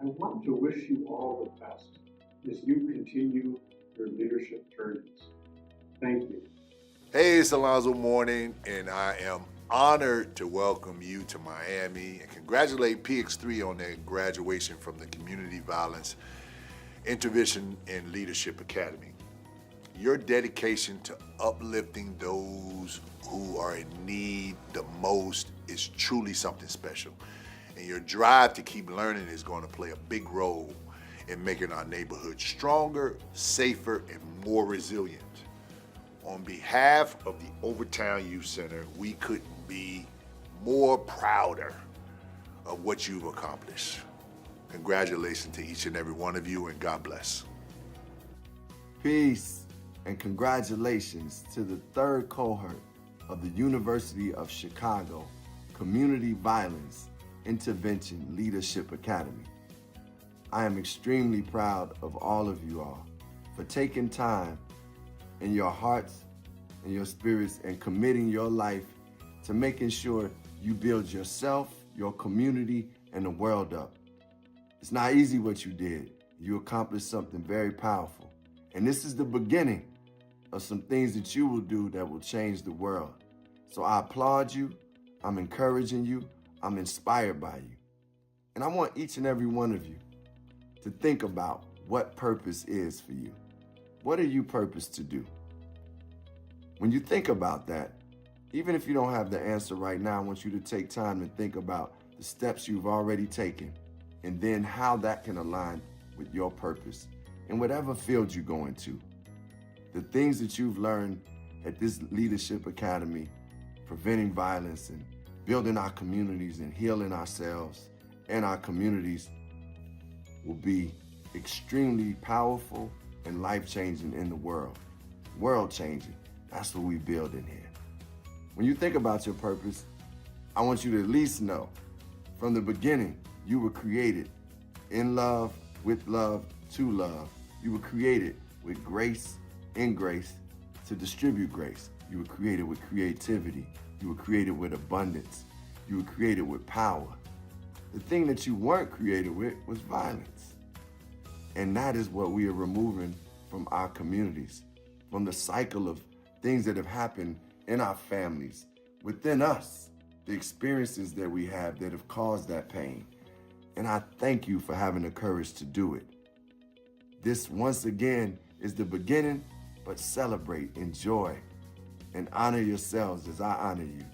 I want to wish you all the best as you continue your leadership journeys. Thank you. Hey, it's Alonzo Mourning, and I am honored to welcome you to Miami and congratulate PX3 on their graduation from the Community Violence Intervention and Leadership Academy. Your dedication to uplifting those who are in need the most is truly something special. And your drive to keep learning is going to play a big role in making our neighborhood stronger, safer, and more resilient. On behalf of the Overtown Youth Center, we couldn't be more prouder of what you've accomplished. Congratulations to each and every one of you, and God bless. Peace and congratulations to the third cohort of the University of Chicago Community Violence Intervention Leadership Academy. I am extremely proud of all of you all for taking time in your hearts and your spirits and committing your life to making sure you build yourself, your community, and the world up. It's not easy what you did. You accomplished something very powerful. And this is the beginning of some things that you will do that will change the world. So I applaud you, I'm encouraging you, I'm inspired by you. And I want each and every one of you to think about what purpose is for you. What are you purposed to do? When you think about that, even if you don't have the answer right now, I want you to take time and think about the steps you've already taken and then how that can align with your purpose in whatever field you go into. The things that you've learned at this Leadership Academy, preventing violence and building our communities and healing ourselves and our communities, will be extremely powerful and life-changing in the world. World-changing. That's what we build in here. When you think about your purpose, I want you to at least know from the beginning, you were created in love, with love, to love. You were created with grace, in grace, to distribute grace. You were created with creativity. You were created with abundance. You were created with power. The thing that you weren't created with was violence. And that is what we are removing from our communities, from the cycle of things that have happened in our families, within us, the experiences that we have that have caused that pain. And I thank you for having the courage to do it. This, once again, is the beginning, but celebrate, enjoy, and honor yourselves as I honor you.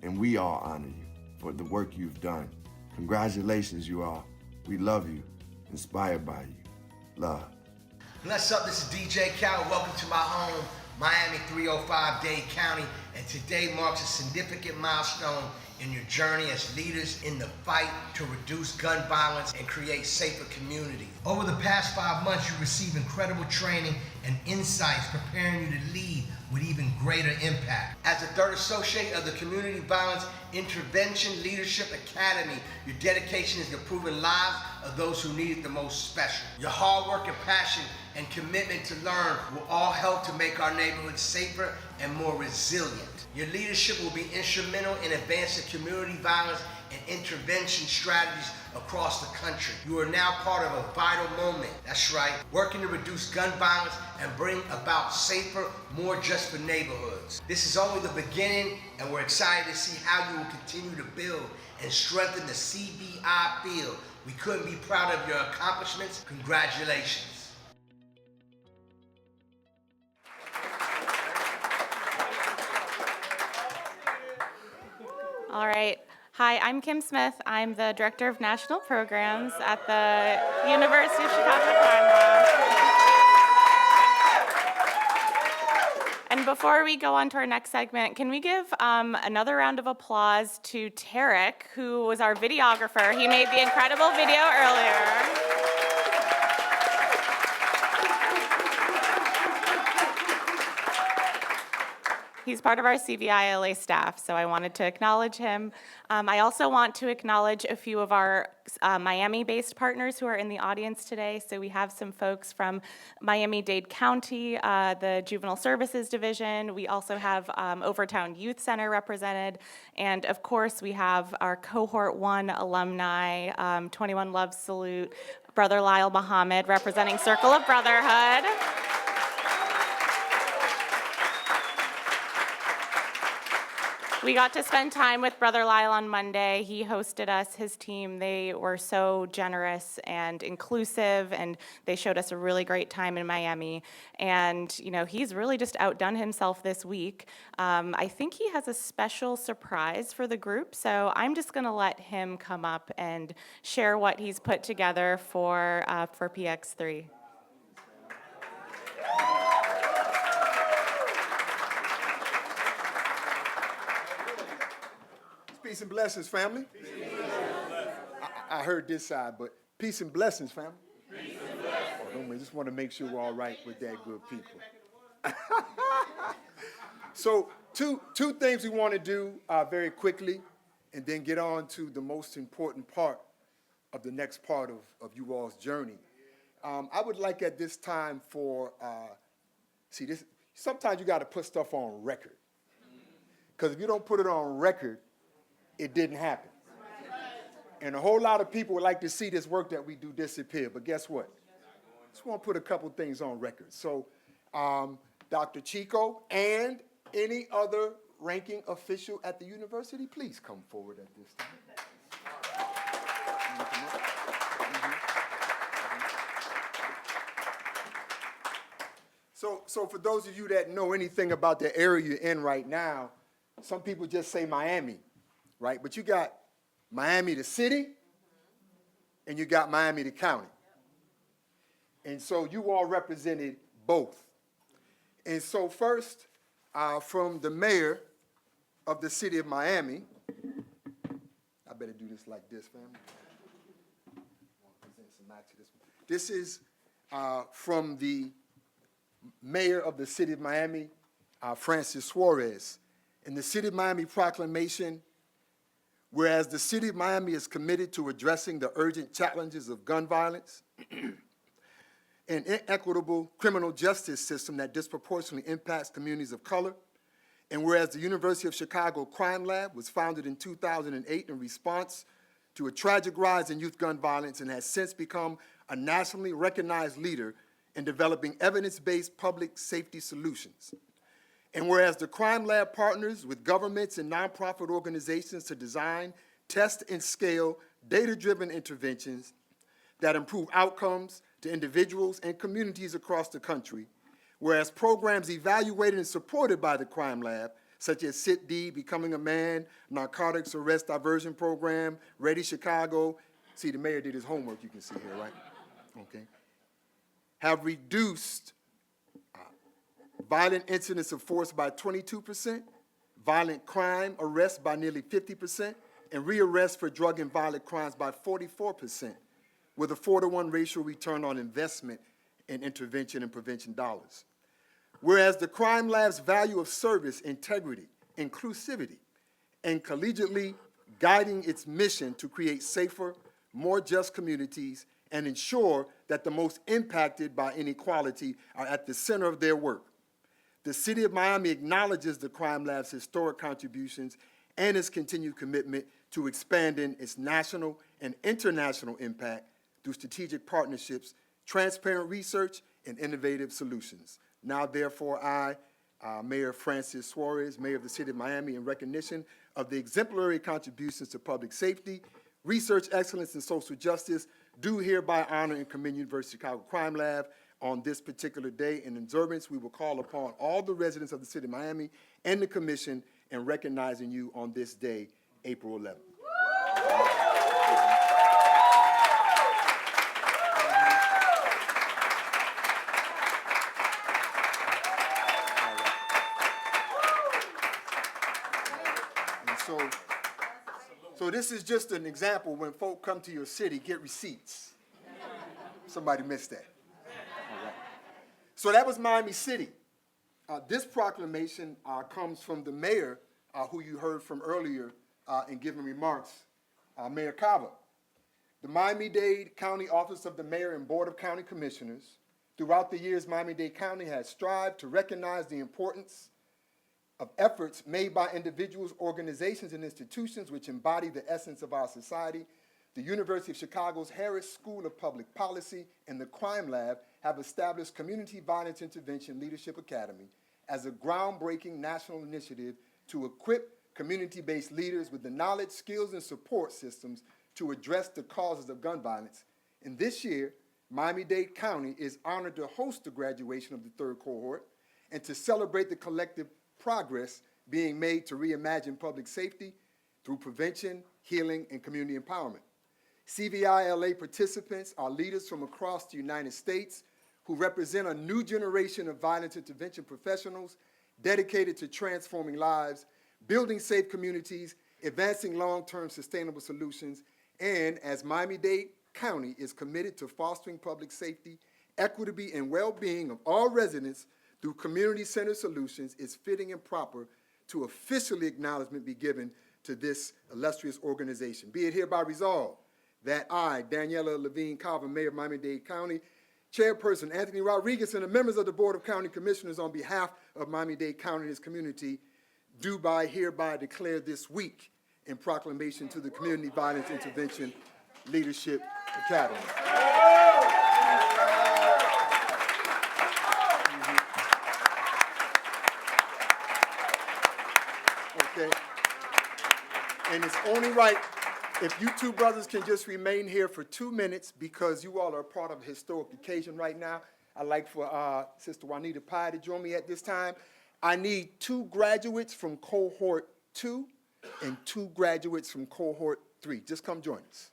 And we all honor you for the work you've done. Congratulations, you all. We love you, inspired by you. Love. Bless up, this is DJ Cal. Welcome to my home, Miami 305 Dade County. And today marks a significant milestone in your journey as leaders in the fight to reduce gun violence and create safer communities. Over the past 5 months, you received incredible training and insights preparing you to lead with even greater impact. As the third associate of the Community Violence Intervention Leadership Academy, your dedication is improving lives of those who need it the most special. Your hard work and passion and commitment to learn will all help to make our neighborhoods safer and more resilient. Your leadership will be instrumental in advancing community violence and intervention strategies across the country. You are now part of a vital moment. That's right, working to reduce gun violence and bring about safer, more just neighborhoods. This is only the beginning, and we're excited to see how you will continue to build and strengthen the CVI field. We couldn't be proud of your accomplishments. Congratulations. All right. Hi, I'm Kim Smith. I'm the Director of National Programs at the University of Chicago Crime Lab. And before we go on to our next segment, can we give another round of applause to Tarek, who was our videographer. He made the incredible video earlier. He's part of our CVI LA staff, so I wanted to acknowledge him. I also want to acknowledge a few of our Miami-based partners who are in the audience today. So we have some folks from Miami-Dade County, the Juvenile Services Division. We also have Overtown Youth Center represented. And of course, we have our Cohort 1 alumni, 21 Love Salute, Brother Lyle Muhammad representing Circle of Brotherhood. We got to spend time with Brother Lyle on Monday. He hosted us, his team. They were so generous and inclusive, and they showed us a really great time in Miami. And, you know, he's really just outdone himself this week. I think he has a special surprise for the group, so I'm just going to let him come up and share what he's put together for PX3. Peace and blessings, family. I heard this side, but peace and blessings, family. Peace and blessings. I just want to make sure we're all right with that, good people. So two things we want to do very quickly, and then get on to the most important part of the next part of you all's journey. I would like at this time for, sometimes you got to put stuff on record. Because if you don't put it on record, it didn't happen. And a whole lot of people would like to see this work that we do disappear, but guess what? Just want to put a couple things on record. So Dr. Chico and any other ranking official at the university, please come forward at this time. So for those of you that know anything about the area you're in right now, some people just say Miami, right? But you got Miami the city, and you got Miami the county. And so you all represented both. And so first, from the mayor of the city of Miami, I better do this like this, family. This is from the mayor of the city of Miami, Francis Suarez. In the City of Miami proclamation, whereas the City of Miami is committed to addressing the urgent challenges of gun violence, an inequitable criminal justice system that disproportionately impacts communities of color, and whereas the University of Chicago Crime Lab was founded in 2008 in response to a tragic rise in youth gun violence and has since become a nationally recognized leader in developing evidence-based public safety solutions. And whereas the Crime Lab partners with governments and nonprofit organizations to design, test, and scale data-driven interventions that improve outcomes to individuals and communities across the country, whereas programs evaluated and supported by the Crime Lab, such as SIT-D, Becoming a Man, Narcotics Arrest Diversion Program, Ready Chicago. See, the mayor did his homework, you can see here, right? Okay. Have reduced violent incidents of force by 22%, violent crime arrests by nearly 50%, and rearrests for drug and violent crimes by 44%, with a 4-to-1 ratio return on investment in intervention and prevention dollars. Whereas the Crime Lab's value of service, integrity, inclusivity, and collegiately guiding its mission to create safer, more just communities and ensure that the most impacted by inequality are at the center of their work. The City of Miami acknowledges the Crime Lab's historic contributions and its continued commitment to expanding its national and international impact through strategic partnerships, transparent research, and innovative solutions. Now, therefore, I, Mayor Francis Suarez, Mayor of the City of Miami, in recognition of the exemplary contributions to public safety, research excellence, and social justice, do hereby honor and commend University of Chicago Crime Lab on this particular day. In observance, we will call upon all the residents of the City of Miami and the Commission in recognizing you on this day, April 11th. So this is just an example. When folk come to your city, get receipts. Somebody missed that. All right. So that was Miami City. This proclamation comes from the mayor, who you heard from earlier in giving remarks, Mayor Cava. The Miami-Dade County Office of the Mayor and Board of County Commissioners, throughout the years, Miami-Dade County has strived to recognize the importance of efforts made by individuals, organizations, and institutions which embody the essence of our society. The University of Chicago's Harris School of Public Policy and the Crime Lab have established Community Violence Intervention Leadership Academy as a groundbreaking national initiative to equip community-based leaders with the knowledge, skills, and support systems to address the causes of gun violence. And this year, Miami-Dade County is honored to host the graduation of the third cohort and to celebrate the collective progress being made to reimagine public safety through prevention, healing, and community empowerment. CVI LA participants are leaders from across the United States who represent a new generation of violence intervention professionals dedicated to transforming lives, building safe communities, advancing long-term sustainable solutions, and as Miami-Dade County is committed to fostering public safety, equity, and well-being of all residents through community-centered solutions, it's fitting and proper to officially acknowledgement be given to this illustrious organization. Be it hereby resolved that I, Daniela Levine Cava, Mayor of Miami-Dade County, Chairperson Anthony Rodriguez, and the members of the Board of County Commissioners on behalf of Miami-Dade County and its community, do hereby declare this week in proclamation to the Community Violence Intervention Leadership Academy. Okay. And it's only right if you two brothers can just remain here for 2 minutes, because you all are part of a historic occasion right now. I'd like for Sister Juanita Pye to join me at this time. I need 2 graduates from Cohort 2 and 2 graduates from Cohort 3. Just come join us.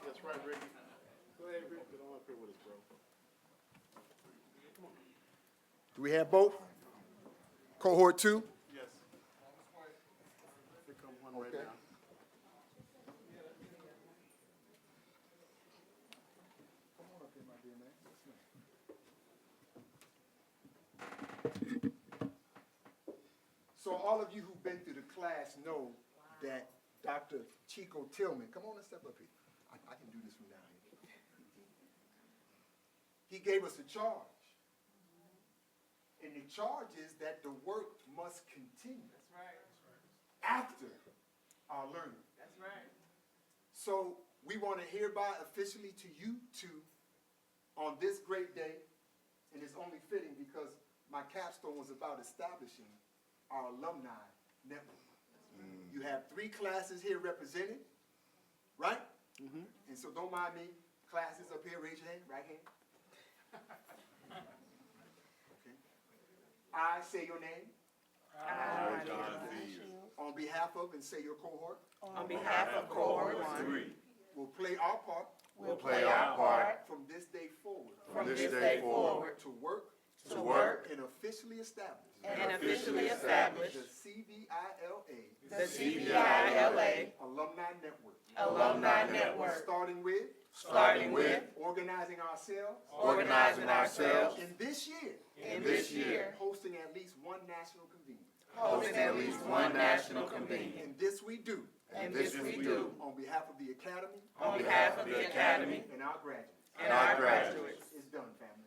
That's right, Ricky. Go ahead, Ricky. Get on up here with us, bro. Do we have both? Cohort 2? Yes. Here come one right now. So all of you who've been through the class know that Dr. Chico Tillman, come on and step up here. I can do this from down here. He gave us a charge. And the charge is that the work must continue. That's right. After our learning. That's right. So we want to hereby officially to you two on this great day, and it's only fitting because my capstone was about establishing our alumni network. You have 3 classes here represented, right? Mm-hmm. And so don't mind me. Classes up here, raise your hand, right hand. Okay. I say your name. I, John Fields. On behalf of, and say your cohort. On behalf of Cohort 1, We'll play our part. We'll play our part From this day forward. from this day forward To work. to work And officially establish. and officially establish The CVILA. the CVI-LA Alumni Network. Alumni Network, Starting with. Organizing ourselves. In this year. Hosting at least one national convening. And this we do. On behalf of the Academy. And our graduates. It's done, family.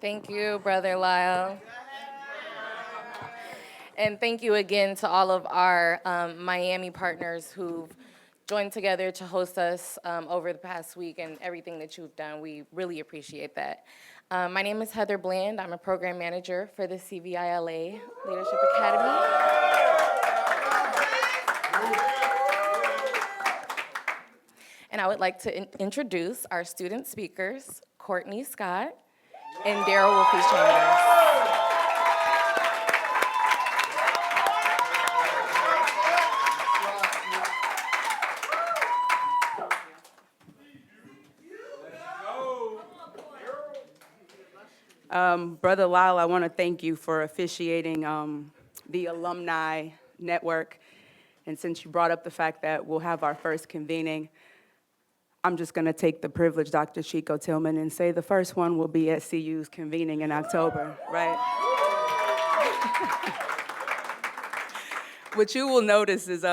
Thank you, Brother Lyle. And thank you again to all of our Miami partners who've joined together to host us over the past week and everything that you've done. We really appreciate that. My name is Heather Bland. I'm a program manager for the CVILA Leadership Academy. And I would like to introduce our student speakers, Courtney Scott and Daryl Wolfie Chambers. Brother Lyle, I want to thank you for officiating the Alumni Network. And since you brought up the fact that we'll have our first convening, I'm just going to take the privilege, Dr. Chico Tillman, and say the first one will be at CU's convening in October, right? What you will notice is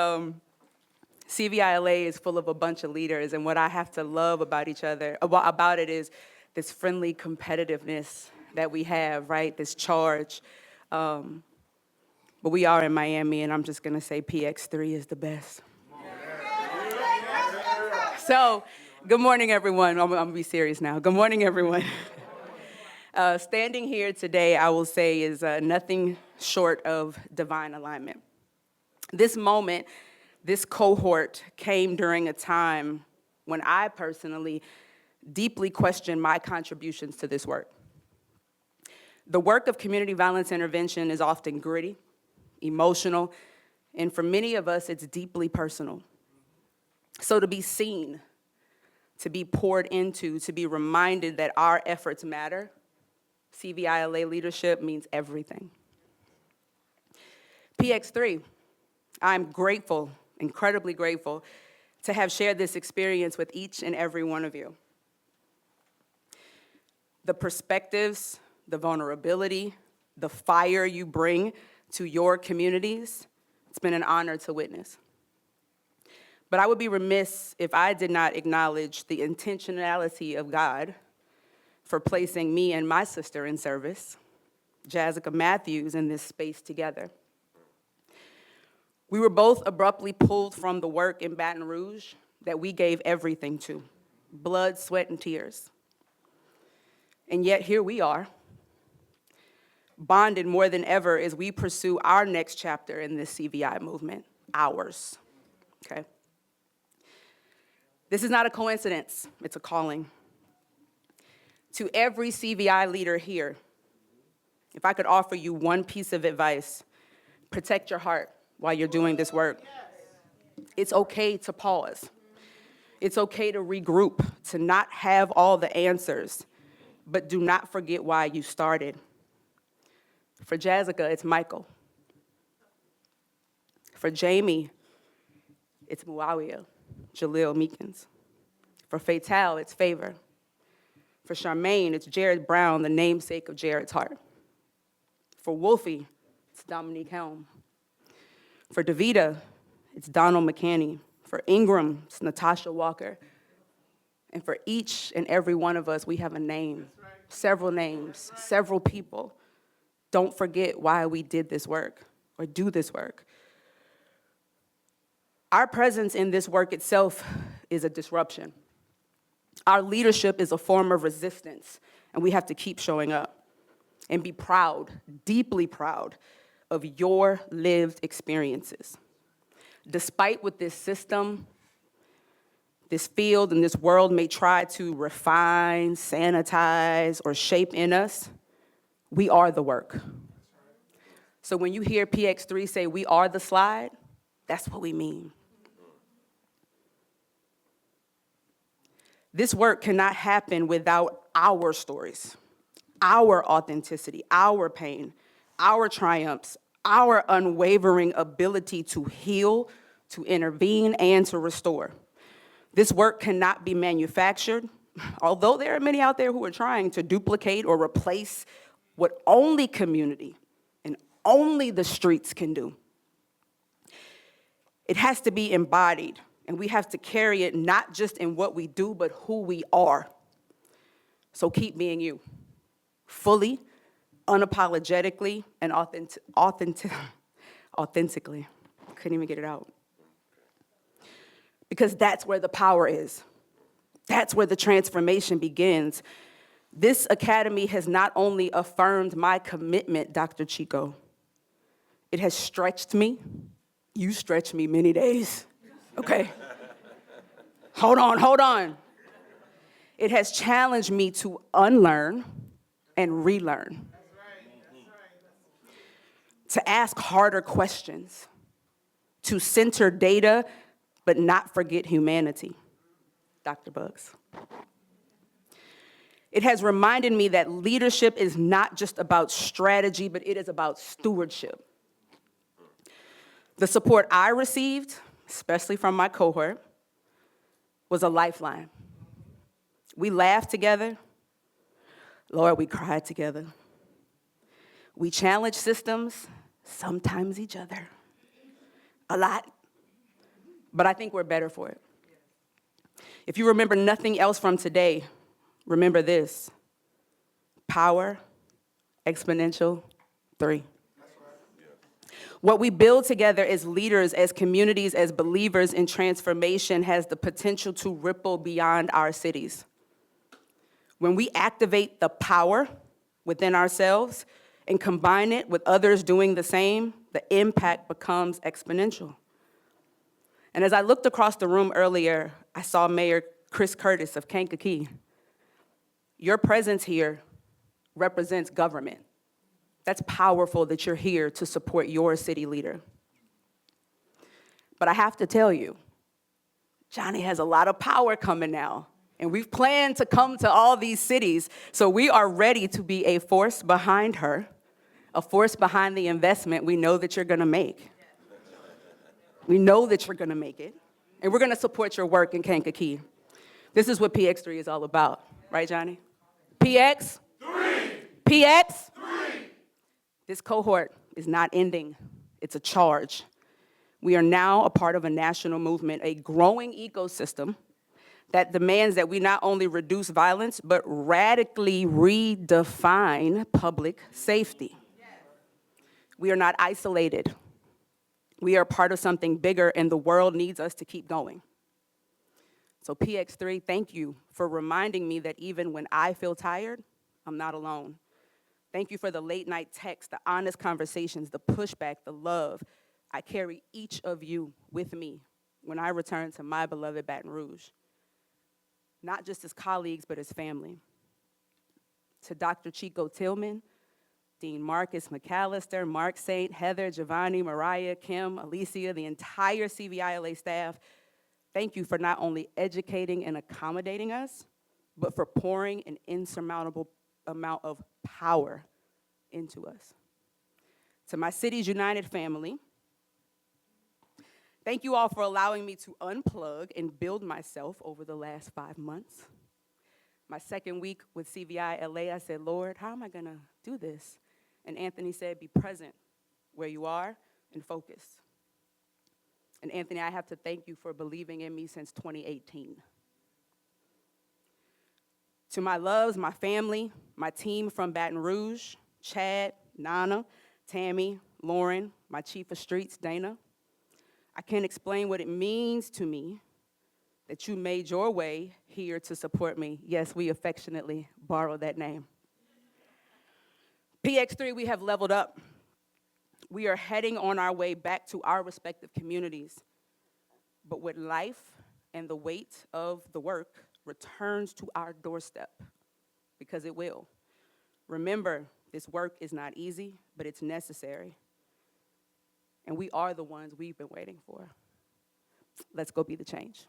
CVILA is full of a bunch of leaders, and what I have to love about each other, about it is this friendly competitiveness that we have, right? This charge. But we are in Miami, and I'm just going to say PX3 is the best. So, good morning, everyone. I'm going to be serious now. Good morning, everyone. Standing here today, I will say, is nothing short of divine alignment. This moment, this cohort came during a time when I personally deeply questioned my contributions to this work. The work of community violence intervention is often gritty, emotional, and for many of us, it's deeply personal. So to be seen, to be poured into, to be reminded that our efforts matter, CVI LA leadership means everything. PX3, I'm grateful, incredibly grateful, to have shared this experience with each and every one of you. The perspectives, the vulnerability, the fire you bring to your communities, it's been an honor to witness. But I would be remiss if I did not acknowledge the intentionality of God for placing me and my sister in service, Jessica Matthews, in this space together. We were both abruptly pulled from the work in Baton Rouge that we gave everything to, blood, sweat, and tears. And yet here we are, bonded more than ever as we pursue our next chapter in this CVI movement, ours, okay? This is not a coincidence, it's a calling. To every CVI leader here, if I could offer you one piece of advice, protect your heart while you're doing this work. It's okay to pause. It's okay to regroup, to not have all the answers, but do not forget why you started. For Jessica, it's Michael. For Jamie, it's Muawiyah, Jaleel Meekins. For Fatal, it's Favor. For Charmaine, it's Jared Brown, the namesake of Jared's heart. For Wolfie, it's Dominique Helm. For Davita, it's Donald McCanney. For Ingram, it's Natasha Walker. And for each and every one of us, we have a name, several names, several people. Don't forget why we did this work or do this work. Our presence in this work itself is a disruption. Our leadership is a form of resistance, and we have to keep showing up and be proud, deeply proud of your lived experiences. Despite what this system, this field, and this world may try to refine, sanitize, or shape in us, we are the work. So when you hear PX3 say, we are the slide, that's what we mean. This work cannot happen without our stories, our authenticity, our pain, our triumphs, our unwavering ability to heal, to intervene, and to restore. This work cannot be manufactured, although there are many out there who are trying to duplicate or replace what only community and only the streets can do. It has to be embodied, and we have to carry it not just in what we do, but who we are. So keep being you, fully, unapologetically, and authentically. Couldn't even get it out. Because that's where the power is. That's where the transformation begins. This academy has not only affirmed my commitment, Dr. Chico, it has stretched me. You stretched me many days, okay? Hold on. It has challenged me to unlearn and relearn. To ask harder questions, to center data, but not forget humanity, Dr. Bugs. It has reminded me that leadership is not just about strategy, but it is about stewardship. The support I received, especially from my cohort, was a lifeline. We laughed together. Lord, we cried together. We challenged systems, sometimes each other, a lot. But I think we're better for it. If you remember nothing else from today, remember this: power, exponential, 3. What we build together as leaders, as communities, as believers in transformation has the potential to ripple beyond our cities. When we activate the power within ourselves and combine it with others doing the same, the impact becomes exponential. And as I looked across the room earlier, I saw Mayor Chris Curtis of Kankakee. Your presence here represents government. That's powerful that you're here to support your city leader. But I have to tell you, Johnny has a lot of power coming now. And we've planned to come to all these cities, so we are ready to be a force behind her, a force behind the investment we know that you're gonna make. We know that you're gonna make it, and we're gonna support your work in Kankakee. This is what PX3 is all about, right, Johnny? PX3! PX3! This cohort is not ending, it's a charge. We are now a part of a national movement, a growing ecosystem that demands that we not only reduce violence, but radically redefine public safety. We are not isolated. We are part of something bigger, and the world needs us to keep going. So PX3, thank you for reminding me that even when I feel tired, I'm not alone. Thank you for the late night texts, the honest conversations, the pushback, the love. I carry each of you with me when I return to my beloved Baton Rouge, not just as colleagues, but as family. To Dr. Chico Tillman, Dean Marcus McAllister, Mark Saint, Heather, Giovanni, Mariah, Kim, Alicia, the entire CVI LA staff, thank you for not only educating and accommodating us, but for pouring an insurmountable amount of power into us. To my Cities United family, thank you all for allowing me to unplug and build myself over the last 5 months. My second week with CVI LA, I said, Lord, how am I gonna do this? And Anthony said, be present where you are and focus. And Anthony, I have to thank you for believing in me since 2018. To my loves, my family, my team from Baton Rouge, Chad, Nana, Tammy, Lauren, my chief of streets, Dana, I can't explain what it means to me that you made your way here to support me. Yes, we affectionately borrow that name. PX3, we have leveled up. We are heading on our way back to our respective communities. But with life and the weight of the work returns to our doorstep, because it will. Remember, this work is not easy, but it's necessary. And we are the ones we've been waiting for. Let's go be the change.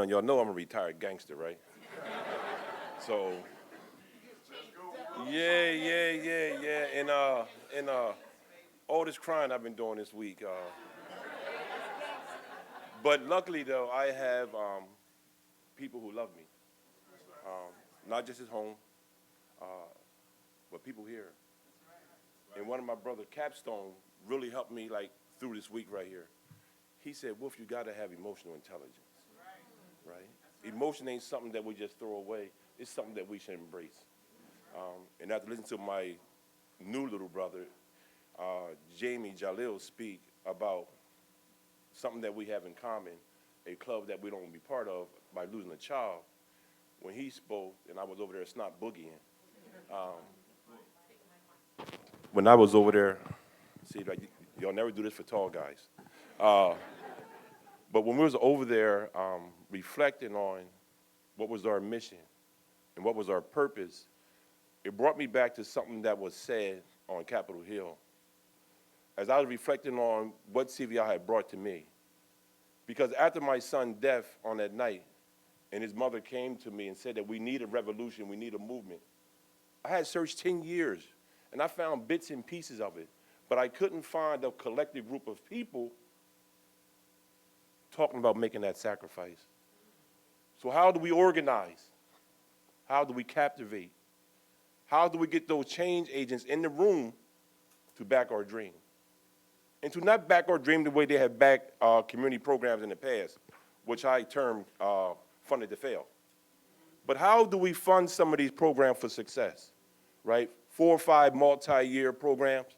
Y'all know I'm a retired gangster, right? So, yeah. And all this crying I've been doing this week. But luckily, though, I have people who love me. Not just at home, but people here. And one of my brother, Capstone, really helped me through this week right here. He said, Wolf, you gotta have emotional intelligence, right? Emotion ain't something that we just throw away. It's something that we should embrace. And after listening to my new little brother, Jamie Jalil, speak about something that we have in common, a club that we don't want to be part of by losing a child, when he spoke, and I was over there snot boogieing, when I was over there, see, y'all never do this for tall guys. But when we was over there reflecting on what was our mission and what was our purpose, it brought me back to something that was said on Capitol Hill. As I was reflecting on what CVI had brought to me, because after my son's death on that night, and his mother came to me and said that we need a revolution, we need a movement, I had searched 10 years, and I found bits and pieces of it, but I couldn't find a collective group of people talking about making that sacrifice. So how do we organize? How do we captivate? How do we get those change agents in the room to back our dream? And to not back our dream the way they have backed community programs in the past, which I term funded to fail. But how do we fund some of these programs for success, right? 4 or 5 multi-year programs,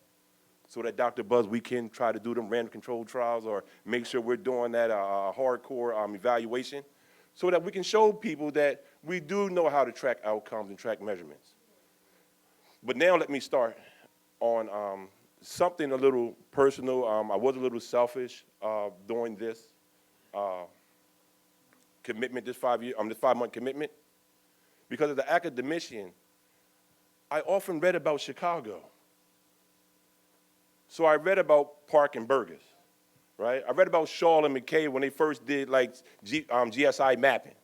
so that Dr. Buzz, we can try to do them random controlled trials or make sure we're doing that hardcore evaluation, so that we can show people that we do know how to track outcomes and track measurements. But now let me start on something a little personal. I was a little selfish during this commitment, this 5-month commitment. Because as an academician, I often read about Chicago. So I read about Park and Burgess, right? I read about Shaw and McKay when they first did like GSI mapping.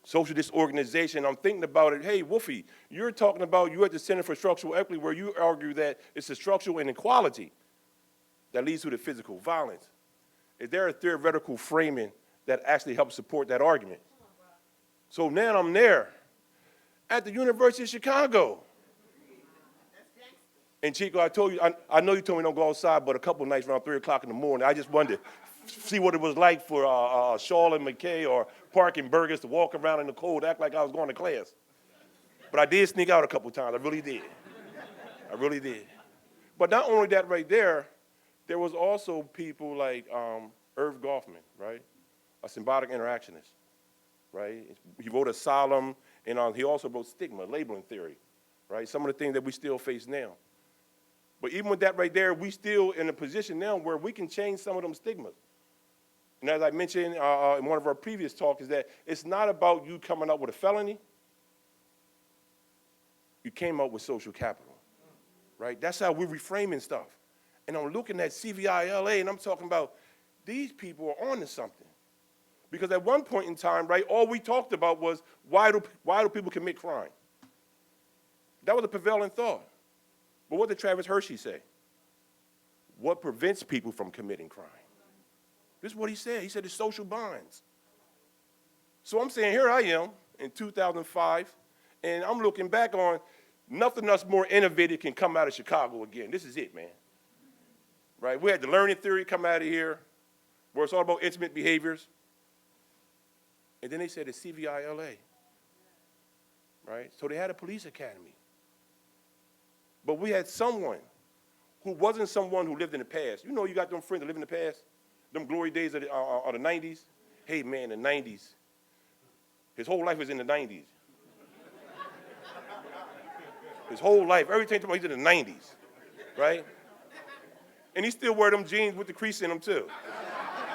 Social disorganization, I'm thinking about it, hey, Wolfie, you're talking about, you at the Center for Structural Equity where you argue that it's the structural inequality that leads to the physical violence. Is there a theoretical framing that actually helps support that argument? So now I'm there at the University of Chicago. And Chico, I told you, I know you told me don't go outside, but a couple nights around 3 o'clock in the morning, I just wanted to see what it was like for Shaw and McKay or Park and Burgess to walk around in the cold, act like I was going to class. But I did sneak out a couple times, I really did. I really did. But not only that right there was also people like Irv Goffman, right? A symbiotic interactionist, right? He wrote Asylum, and he also wrote Stigma, labeling theory, right? Some of the things that we still face now. But even with that right there, we still in a position now where we can change some of them stigmas. And as I mentioned in one of our previous talks, is that it's not about you coming up with a felony. You came up with social capital, right? That's how we're reframing stuff. And I'm looking at CVI LA, and I'm talking about these people are on to something. Because at one point in time, right, all we talked about was why do people commit crime? That was a prevailing thought. But what did Travis Hershey say? What prevents people from committing crime? This is what he said. He said it's social bonds. So I'm saying here I am in 2005, and I'm looking back on nothing else more innovative can come out of Chicago again. This is it, man. Right? We had the learning theory come out of here, where it's all about intimate behaviors. And then they said it's CVI LA. Right? So they had a police academy. But we had someone who wasn't someone who lived in the past. You know, you got them friends that live in the past, them glory days of the 90s. Hey, man, the 90s. His whole life was in the 90s. His whole life, every time he's in the 90s, right? And he still wear them jeans with the crease in them, too.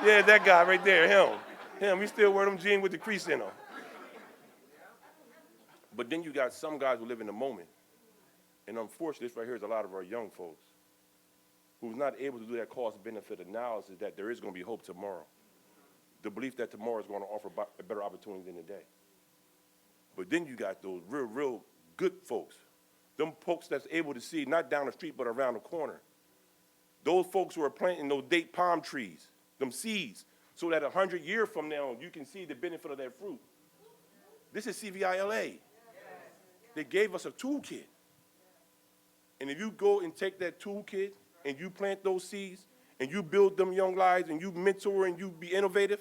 Yeah, that guy right there, him. He still wear them jeans with the crease in them. But then you got some guys who live in the moment. And unfortunately, this right here is a lot of our young folks who's not able to do that cost-benefit analysis that there is going to be hope tomorrow. The belief that tomorrow is going to offer a better opportunity than today. But then you got those real good folks, them folks that's able to see not down the street but around the corner. Those folks who are planting those date palm trees, them seeds, so that 100 years from now you can see the benefit of that fruit. This is CVI LA. They gave us a toolkit. And if you go and take that toolkit and you plant those seeds and you build them young lives and you mentor and you be innovative,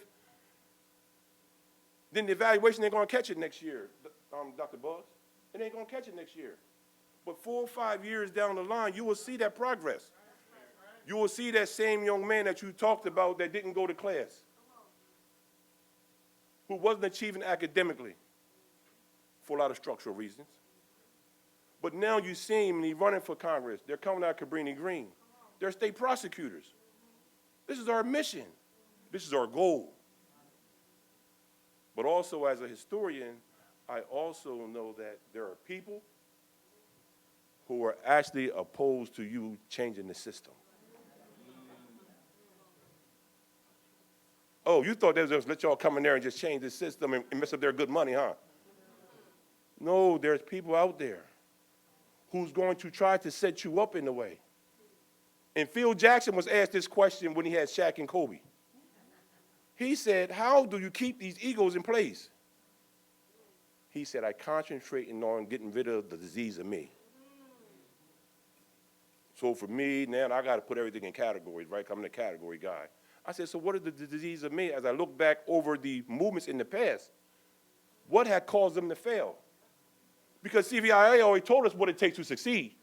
then the evaluation ain't going to catch it next year, Dr. Buzz. It ain't going to catch it next year. But 4 or 5 years down the line, you will see that progress. You will see that same young man that you talked about that didn't go to class, who wasn't achieving academically for a lot of structural reasons. But now you see him and he's running for Congress. They're coming out of Cabrini Green. They're state prosecutors. This is our mission. This is our goal. But also as a historian, I also know that there are people who are actually opposed to you changing the system. Oh, you thought they was just let y'all come in there and just change the system and mess up their good money, huh? No, there's people out there who's going to try to set you up in a way. And Phil Jackson was asked this question when he had Shaq and Kobe. He said, how do you keep these egos in place? He said, I concentrate on getting rid of the disease of me. So for me, now I got to put everything in categories, right? I'm the category guy. I said, so what is the disease of me? As I look back over the movements in the past, what had caused them to fail? Because CVIA always told us what it takes to succeed.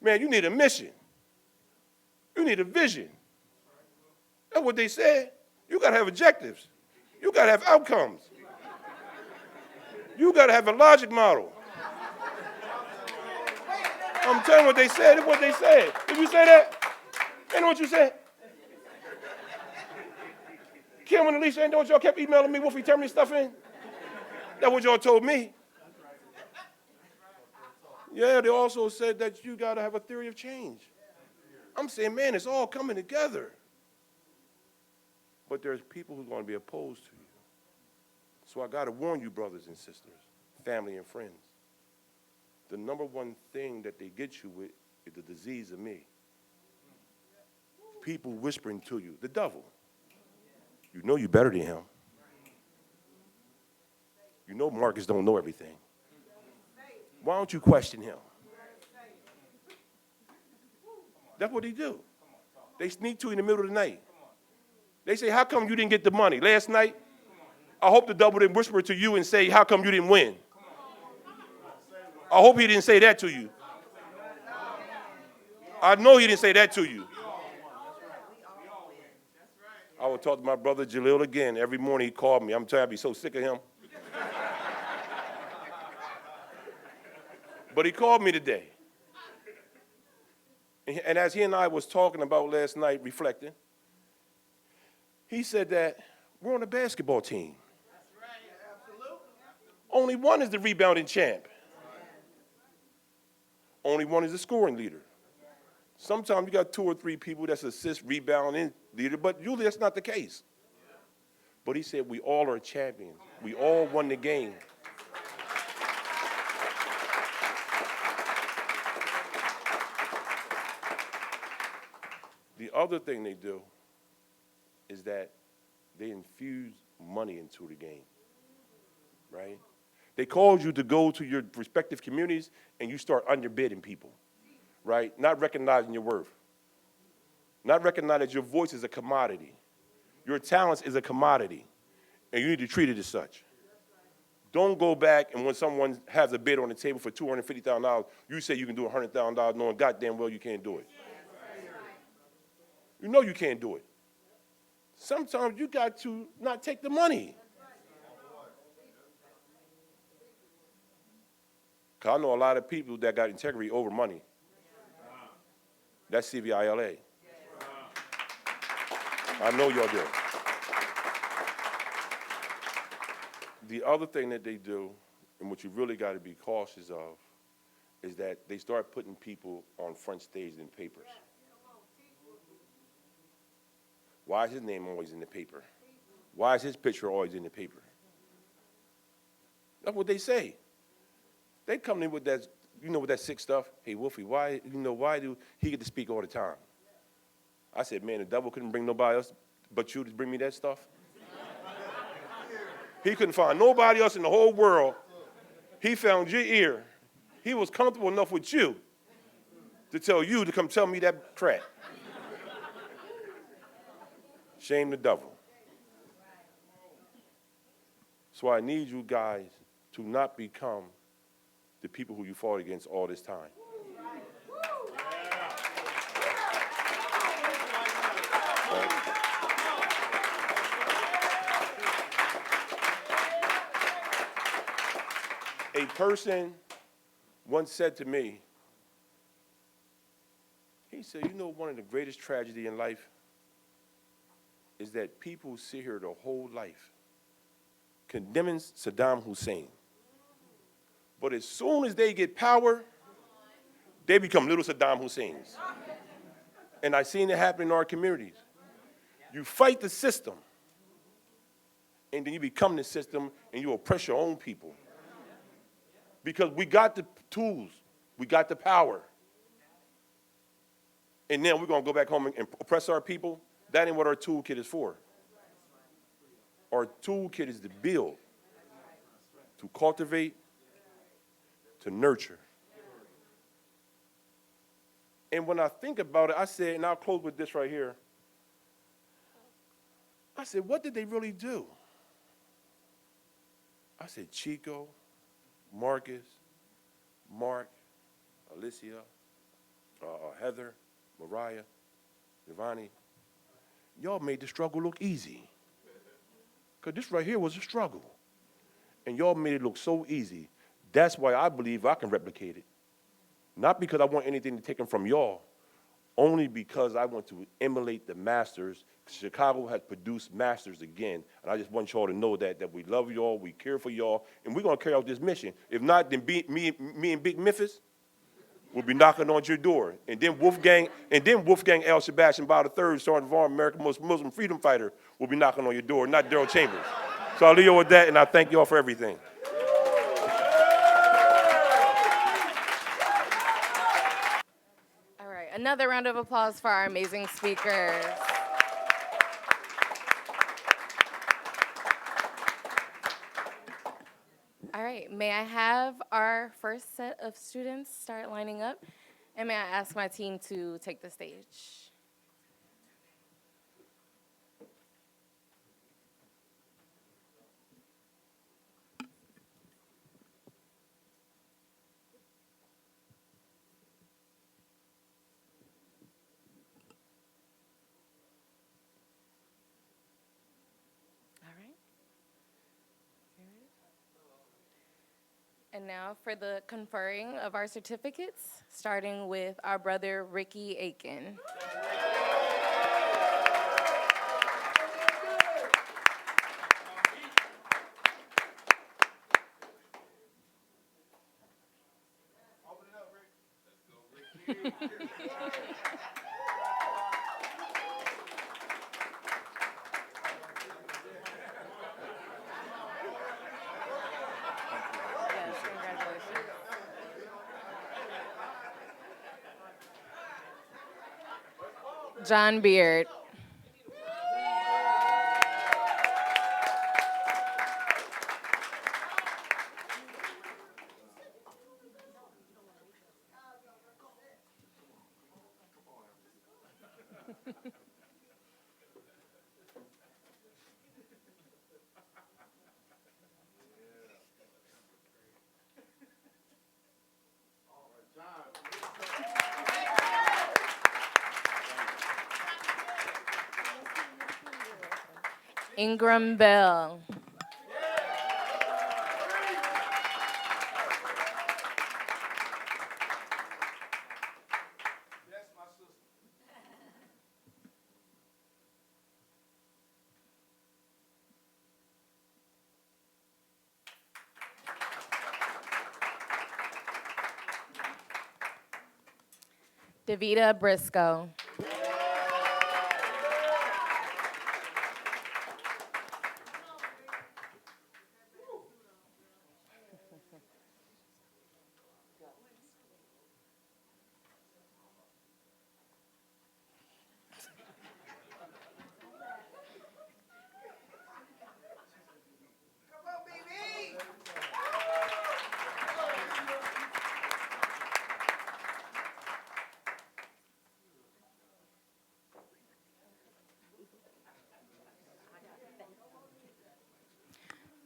Man, you need a mission. You need a vision. That's what they said. You got to have objectives. You got to have outcomes. You got to have a logic model. I'm telling you what they said. It's what they said. Did you say that? Ain't know what you said. Kim and Alicia, ain't know what y'all kept emailing me, Wolfie, turn me stuff in? That's what y'all told me. Yeah, they also said that you got to have a theory of change. I'm saying, man, it's all coming together. But there's people who are going to be opposed to you. So I got to warn you, brothers and sisters, family and friends. The number one thing that they get you with is the disease of me. People whispering to you, the devil. You know you're better than him. You know Marcus don't know everything. Why don't you question him? That's what they do. They sneak to you in the middle of the night. They say, how come you didn't get the money? Last night, I hope the devil didn't whisper to you and say, how come you didn't win? I hope he didn't say that to you. I know he didn't say that to you. I would talk to my brother Jalil again. Every morning he called me. I'm telling you, I'd be so sick of him. But he called me today. And as he and I was talking about last night, reflecting, he said that we're on a basketball team. Only one is the rebounding champ. Only one is the scoring leader. Sometimes you got 2 or 3 people that's assist, rebounding leader, but usually that's not the case. But he said we all are champions. We all won the game. The other thing they do is that they infuse money into the game, right? They cause you to go to your respective communities and you start underbidding people, right? Not recognizing your worth. Not recognizing that your voice is a commodity. Your talents is a commodity, and you need to treat it as such. Don't go back and when someone has a bid on the table for $250,000, you say you can do $100,000 knowing goddamn well you can't do it. You know you can't do it. Sometimes you got to not take the money. Because I know a lot of people that got integrity over money. That's CVI-LA. I know y'all do. The other thing that they do, and what you really got to be cautious of, is that they start putting people on front stage in papers. Why is his name always in the paper? Why is his picture always in the paper? That's what they say. They come in with that, with that sick stuff. Hey, Wolfie, why do he get to speak all the time? I said, man, the devil couldn't bring nobody else but you to bring me that stuff. He couldn't find nobody else in the whole world. He found your ear. He was comfortable enough with you to tell you to come tell me that crap. Shame the devil. So I need you guys to not become the people who you fought against all this time. A person once said to me, he said, one of the greatest tragedy in life is that people sit here their whole life condemning Saddam Hussein. But as soon as they get power, they become little Saddam Husseins. And I've seen it happen in our communities. You fight the system, and then you become the system, and you oppress your own people. Because we got the tools, we got the power. And then we're going to go back home and oppress our people. That ain't what our toolkit is for. Our toolkit is to build, to cultivate, to nurture. And when I think about it, I said, and I'll close with this right here. I said, what did they really do? I said, Chico, Marcus, Mark, Alicia, Heather, Mariah, Giovanni, y'all made the struggle look easy. Because this right here was a struggle. And y'all made it look so easy. That's why I believe I can replicate it. Not because I want anything to take them from y'all, only because I want to emulate the masters. Chicago has produced masters again, and I just want y'all to know that we love y'all, we care for y'all, and we're gonna carry out this mission. If not, then me and Big Memphis will be knocking on your door. And then Wolfgang L. Sebastian Bow III, Sergeant of Arms, America's most Muslim freedom fighter, will be knocking on your door, not Daryl Chambers. So I'll leave you with that, and I thank y'all for everything. All right, another round of applause for our amazing speakers. All right, may I have our first set of students start lining up? And may I ask my team to take the stage? All right. And now for the conferring of our certificates, starting with our brother Ricky Aiken. John Beard. Ingram Bell. Davita Briscoe.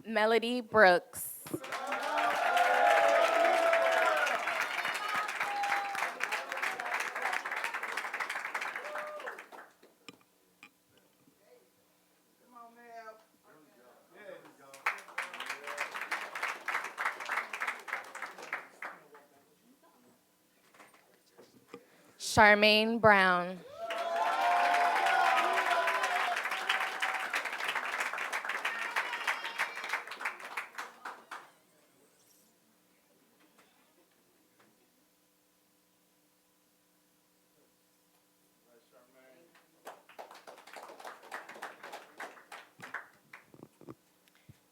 Melody Brooks. Charmaine Brown.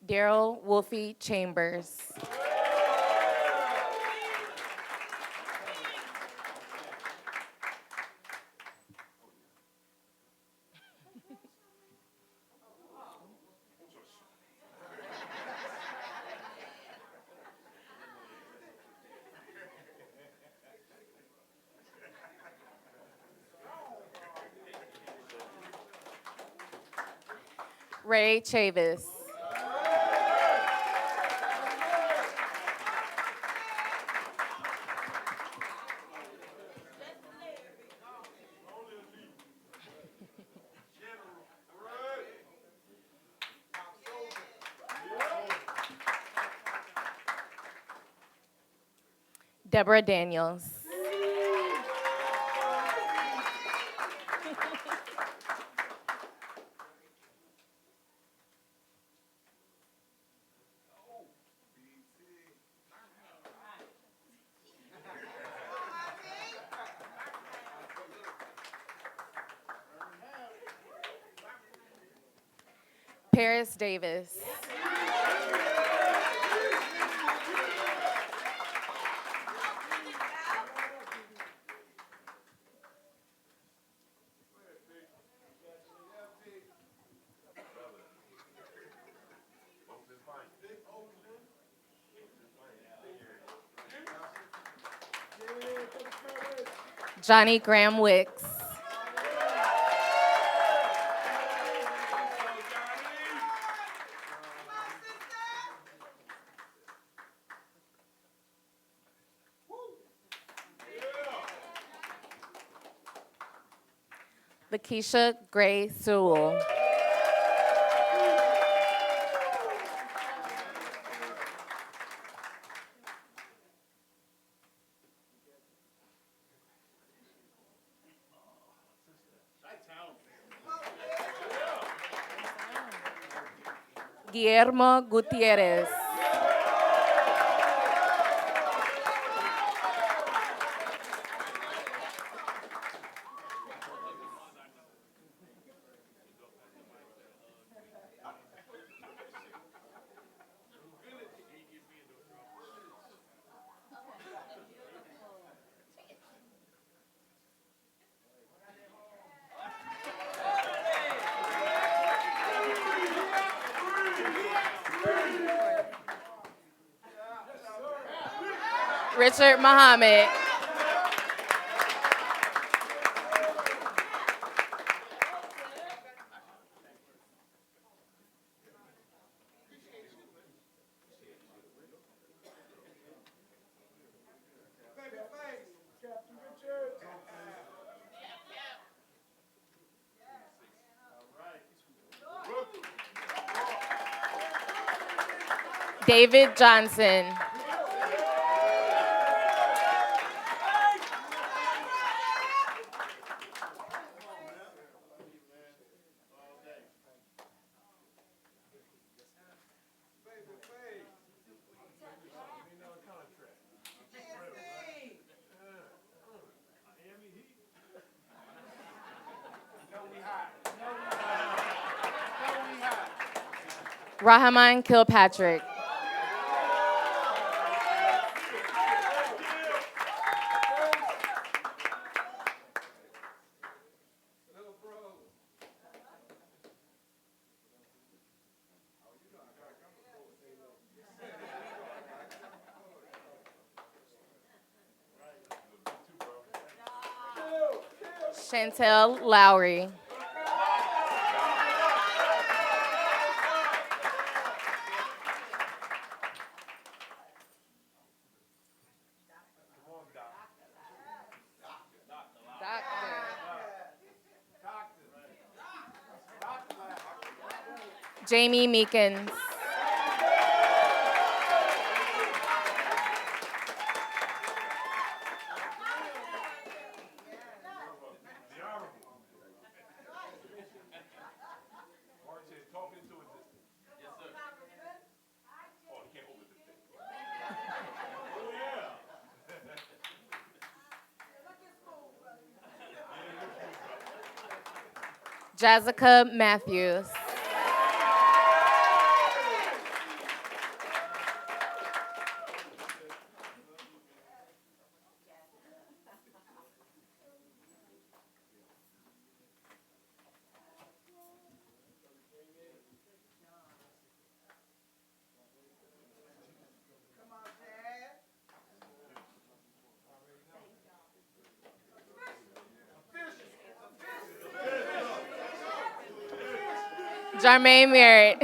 Daryl Wolfie Chambers. Ray Chavis. Deborah Daniels. Paris Davis. Johnny Graham Wicks. Lakeisha Gray Sewell. Guillermo Gutierrez. Richard Muhammad. David Johnson. Rahaman Kilpatrick. Chantel Lowry. Jamie Meekins. Jessica Matthews. Jermaine Merritt.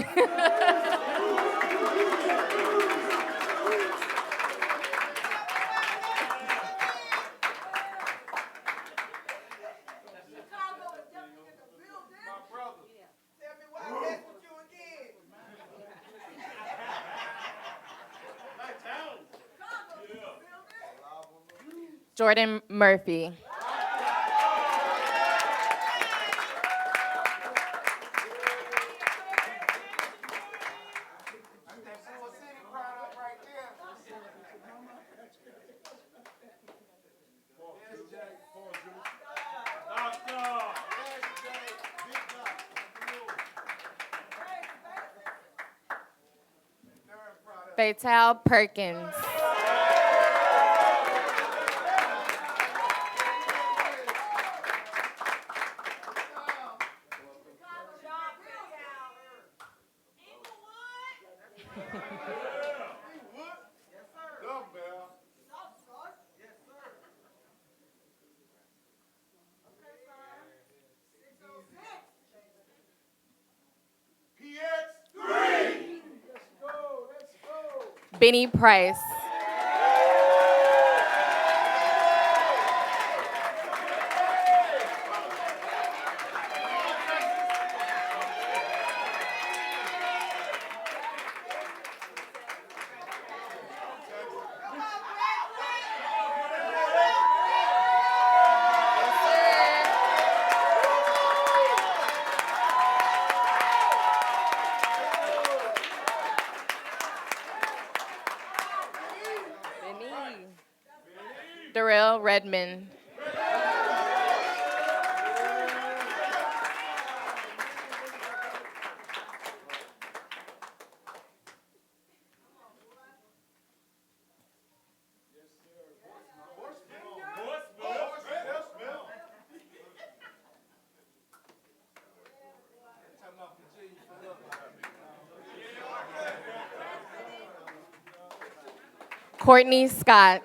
Jordan Murphy. Fatal Perkins. Benny Price. Darrell Redmond. Courtney Scott.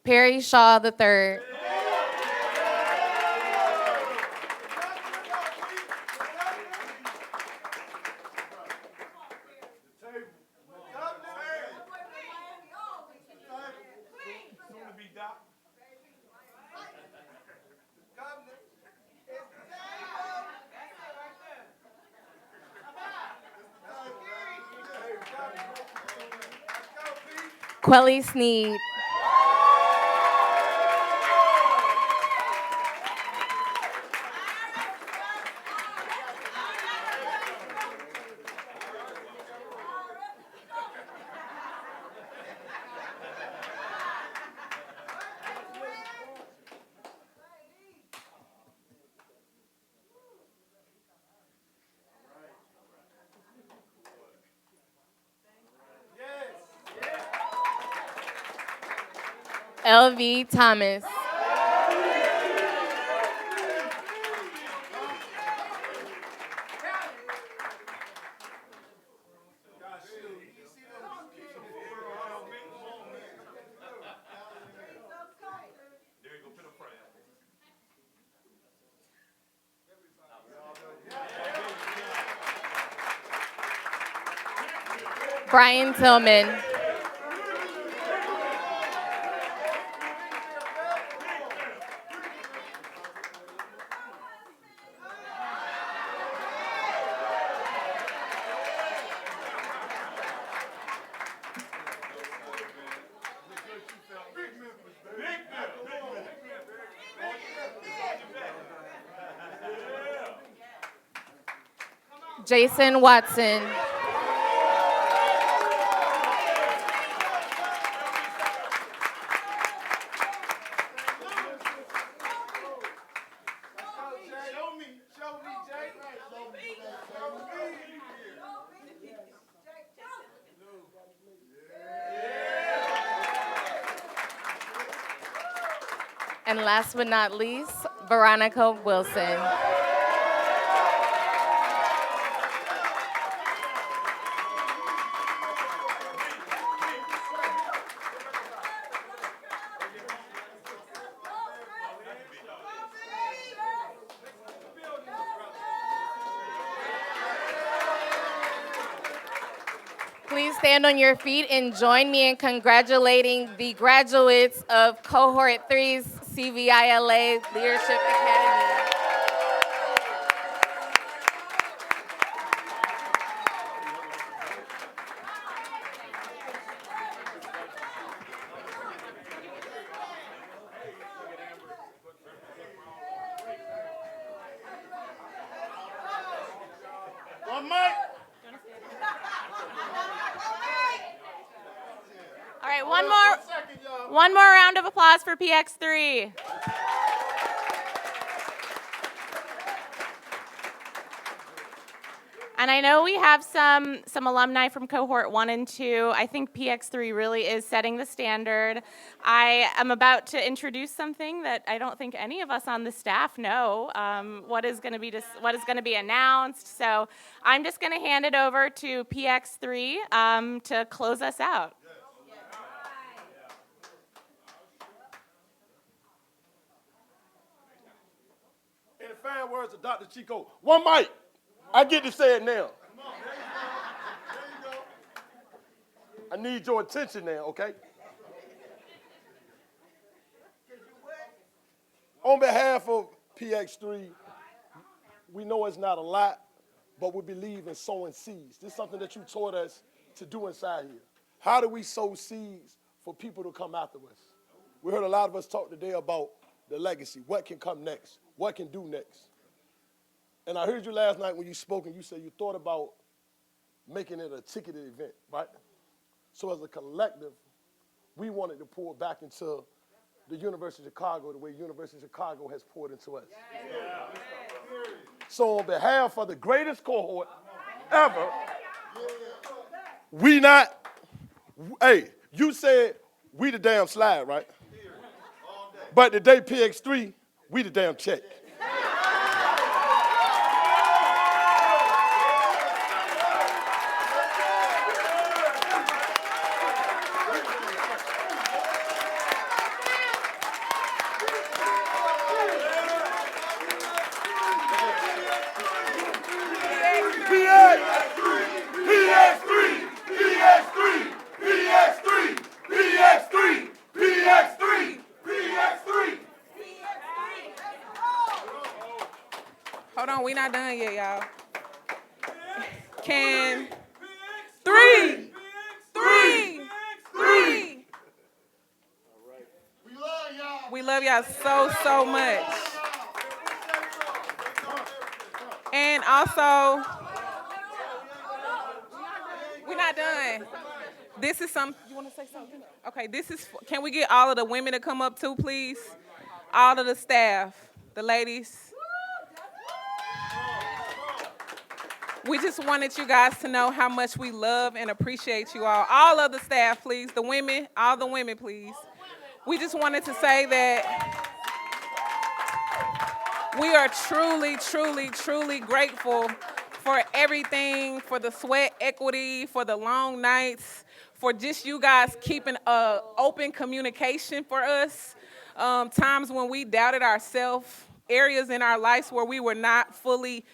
Perry Shaw III. Quelly Sneed. LV Thomas. Brian Tillman. Jason Watson. And last but not least, Veronica Wilson. Please stand on your feet and join me in congratulating the graduates of Cohort 3's CVI LA Leadership Academy. All right, one more round of applause for PX3. And I know we have some alumni from Cohort 1 and 2. I think PX3 really is setting the standard. I am about to introduce something that I don't think any of us on the staff know what is going to be announced. So I'm just going to hand it over to PX3 to close us out. In the fine words of Dr. Chico, one mic. I get to say it now. I need your attention now, okay? On behalf of PX3, we know it's not a lot, but we believe in sowing seeds. This is something that you taught us to do inside here. How do we sow seeds for people to come after us? We heard a lot of us talk today about the legacy, what can come next, what can do next. And I heard you last night when you spoke and you said you thought about making it a ticketed event, right? So as a collective, we wanted to pour back into the University of Chicago the way University of Chicago has poured into us. Yeah. So on behalf of the greatest cohort ever, hey, you said we the damn slide, right? But today PX3, we the damn check. Hold on, we not done yet, y'all. Can three. We love y'all so much. And also, we're not done. This is some, you want to say something? Okay, can we get all of the women to come up too, please? All of the staff, the ladies. We just wanted you guys to know how much we love and appreciate you all. All of the staff, please. The women, all the women, please. We just wanted to say that we are truly grateful for everything, for the sweat equity, for the long nights, for just you guys keeping open communication for us. Times when we doubted ourselves, areas in our lives where we were not fully,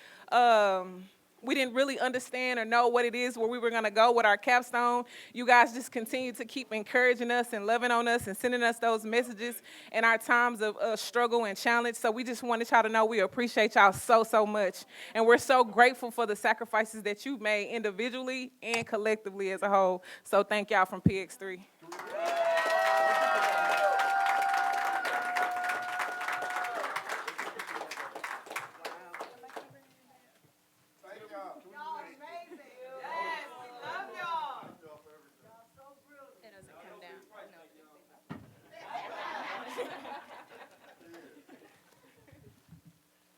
we didn't really understand or know what it is where we were going to go with our capstone. You guys just continue to keep encouraging us and loving on us and sending us those messages in our times of struggle and challenge. So we just wanted y'all to know we appreciate y'all so much. And we're so grateful for the sacrifices that you've made individually and collectively as a whole. So thank y'all from PX3.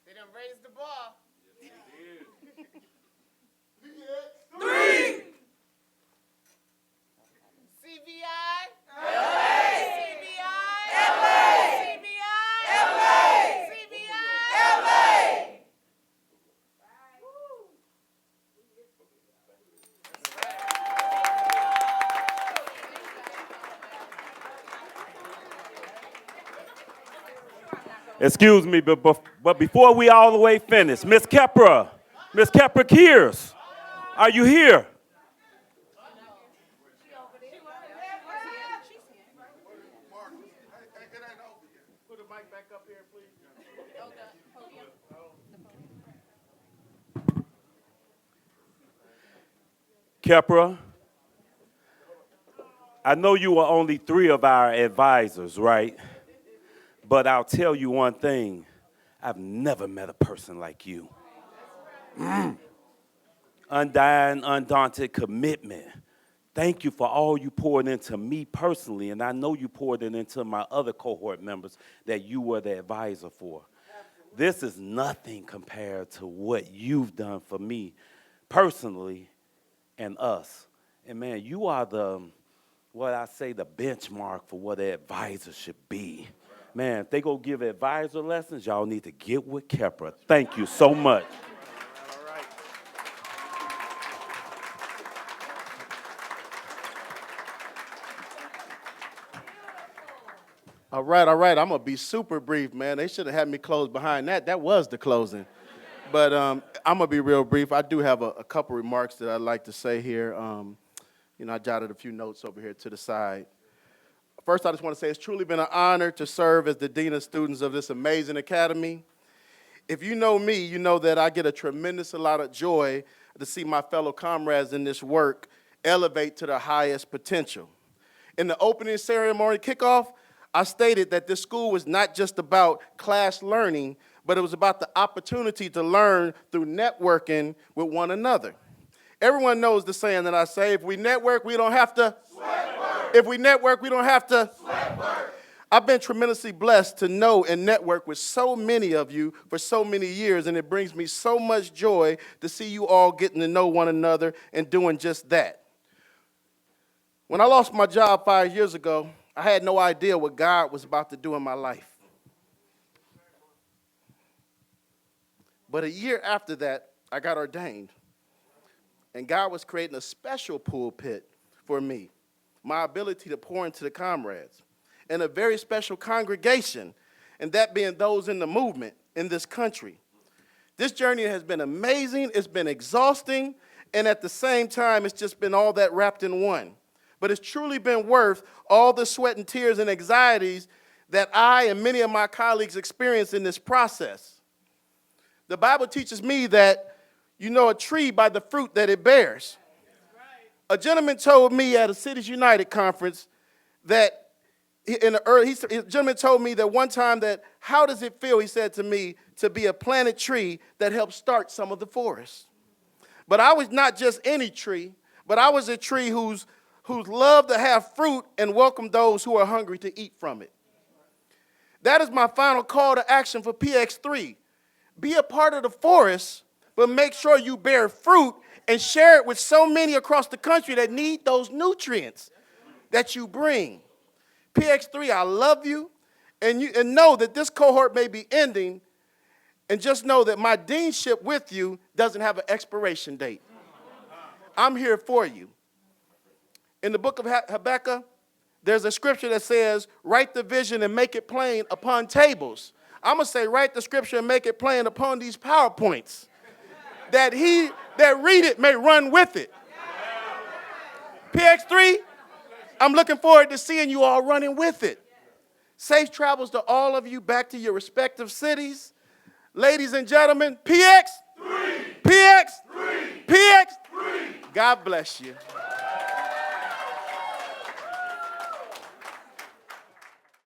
They done raised the bar. Three. CVI. LA. CVI. LA. CVI. LA. CVI. LA. Excuse me, but before we all the way finish, Miss Kepra Kears, are you here? Kepra, I know you are only 3 of our advisors, right? But I'll tell you one thing, I've never met a person like you. undying, undaunted commitment. Thank you for all you poured into me personally, and I know you poured it into my other cohort members that you were the advisor for. This is nothing compared to what you've done for me personally and us. And man, you are the benchmark for what an advisor should be. Man, if they go give advisor lessons, y'all need to get with Kepra. Thank you so much. All right. I'm going to be super brief, man. They should have had me close behind that. That was the closing. But I'm going to be real brief. I do have a couple remarks that I'd like to say here. I jotted a few notes over here to the side. First, I just want to say it's truly been an honor to serve as the Dean of Students of this amazing academy. If you know me, you know that I get a tremendous amount of joy to see my fellow comrades in this work elevate to their highest potential. In the opening ceremony kickoff, I stated that this school was not just about class learning, but it was about the opportunity to learn through networking with one another. Everyone knows the saying that I say, if we network, we don't have to sweat work. If we network, we don't have to sweat work. I've been tremendously blessed to know and network with so many of you for so many years, and it brings me so much joy to see you all getting to know one another and doing just that. When I lost my job 5 years ago, I had no idea what God was about to do in my life. But a year after that, I got ordained. And God was creating a special pulpit for me, my ability to pour into the comrades, and a very special congregation, and that being those in the movement in this country. This journey has been amazing, it's been exhausting, and at the same time, it's just been all that wrapped in one. But it's truly been worth all the sweat and tears and anxieties that I and many of my colleagues experienced in this process. The Bible teaches me that you know a tree by the fruit that it bears. A gentleman told me at a Cities United conference that a gentleman told me that one time that, how does it feel, he said to me, to be a planted tree that helped start some of the forest? But I was not just any tree, but I was a tree whose love to have fruit and welcome those who are hungry to eat from it. That is my final call to action for PX3. Be a part of the forest, but make sure you bear fruit and share it with so many across the country that need those nutrients that you bring. PX3, I love you, and know that this cohort may be ending, and just know that my deanship with you doesn't have an expiration date. I'm here for you. In the book of Habakkuk, there's a scripture that says, write the vision and make it plain upon tables. I'm going to say, write the scripture and make it plain upon these PowerPoints, that he that read it may run with it. PX3, I'm looking forward to seeing you all running with it. Safe travels to all of you back to your respective cities. Ladies and gentlemen, PX3, PX3, PX3. God bless you.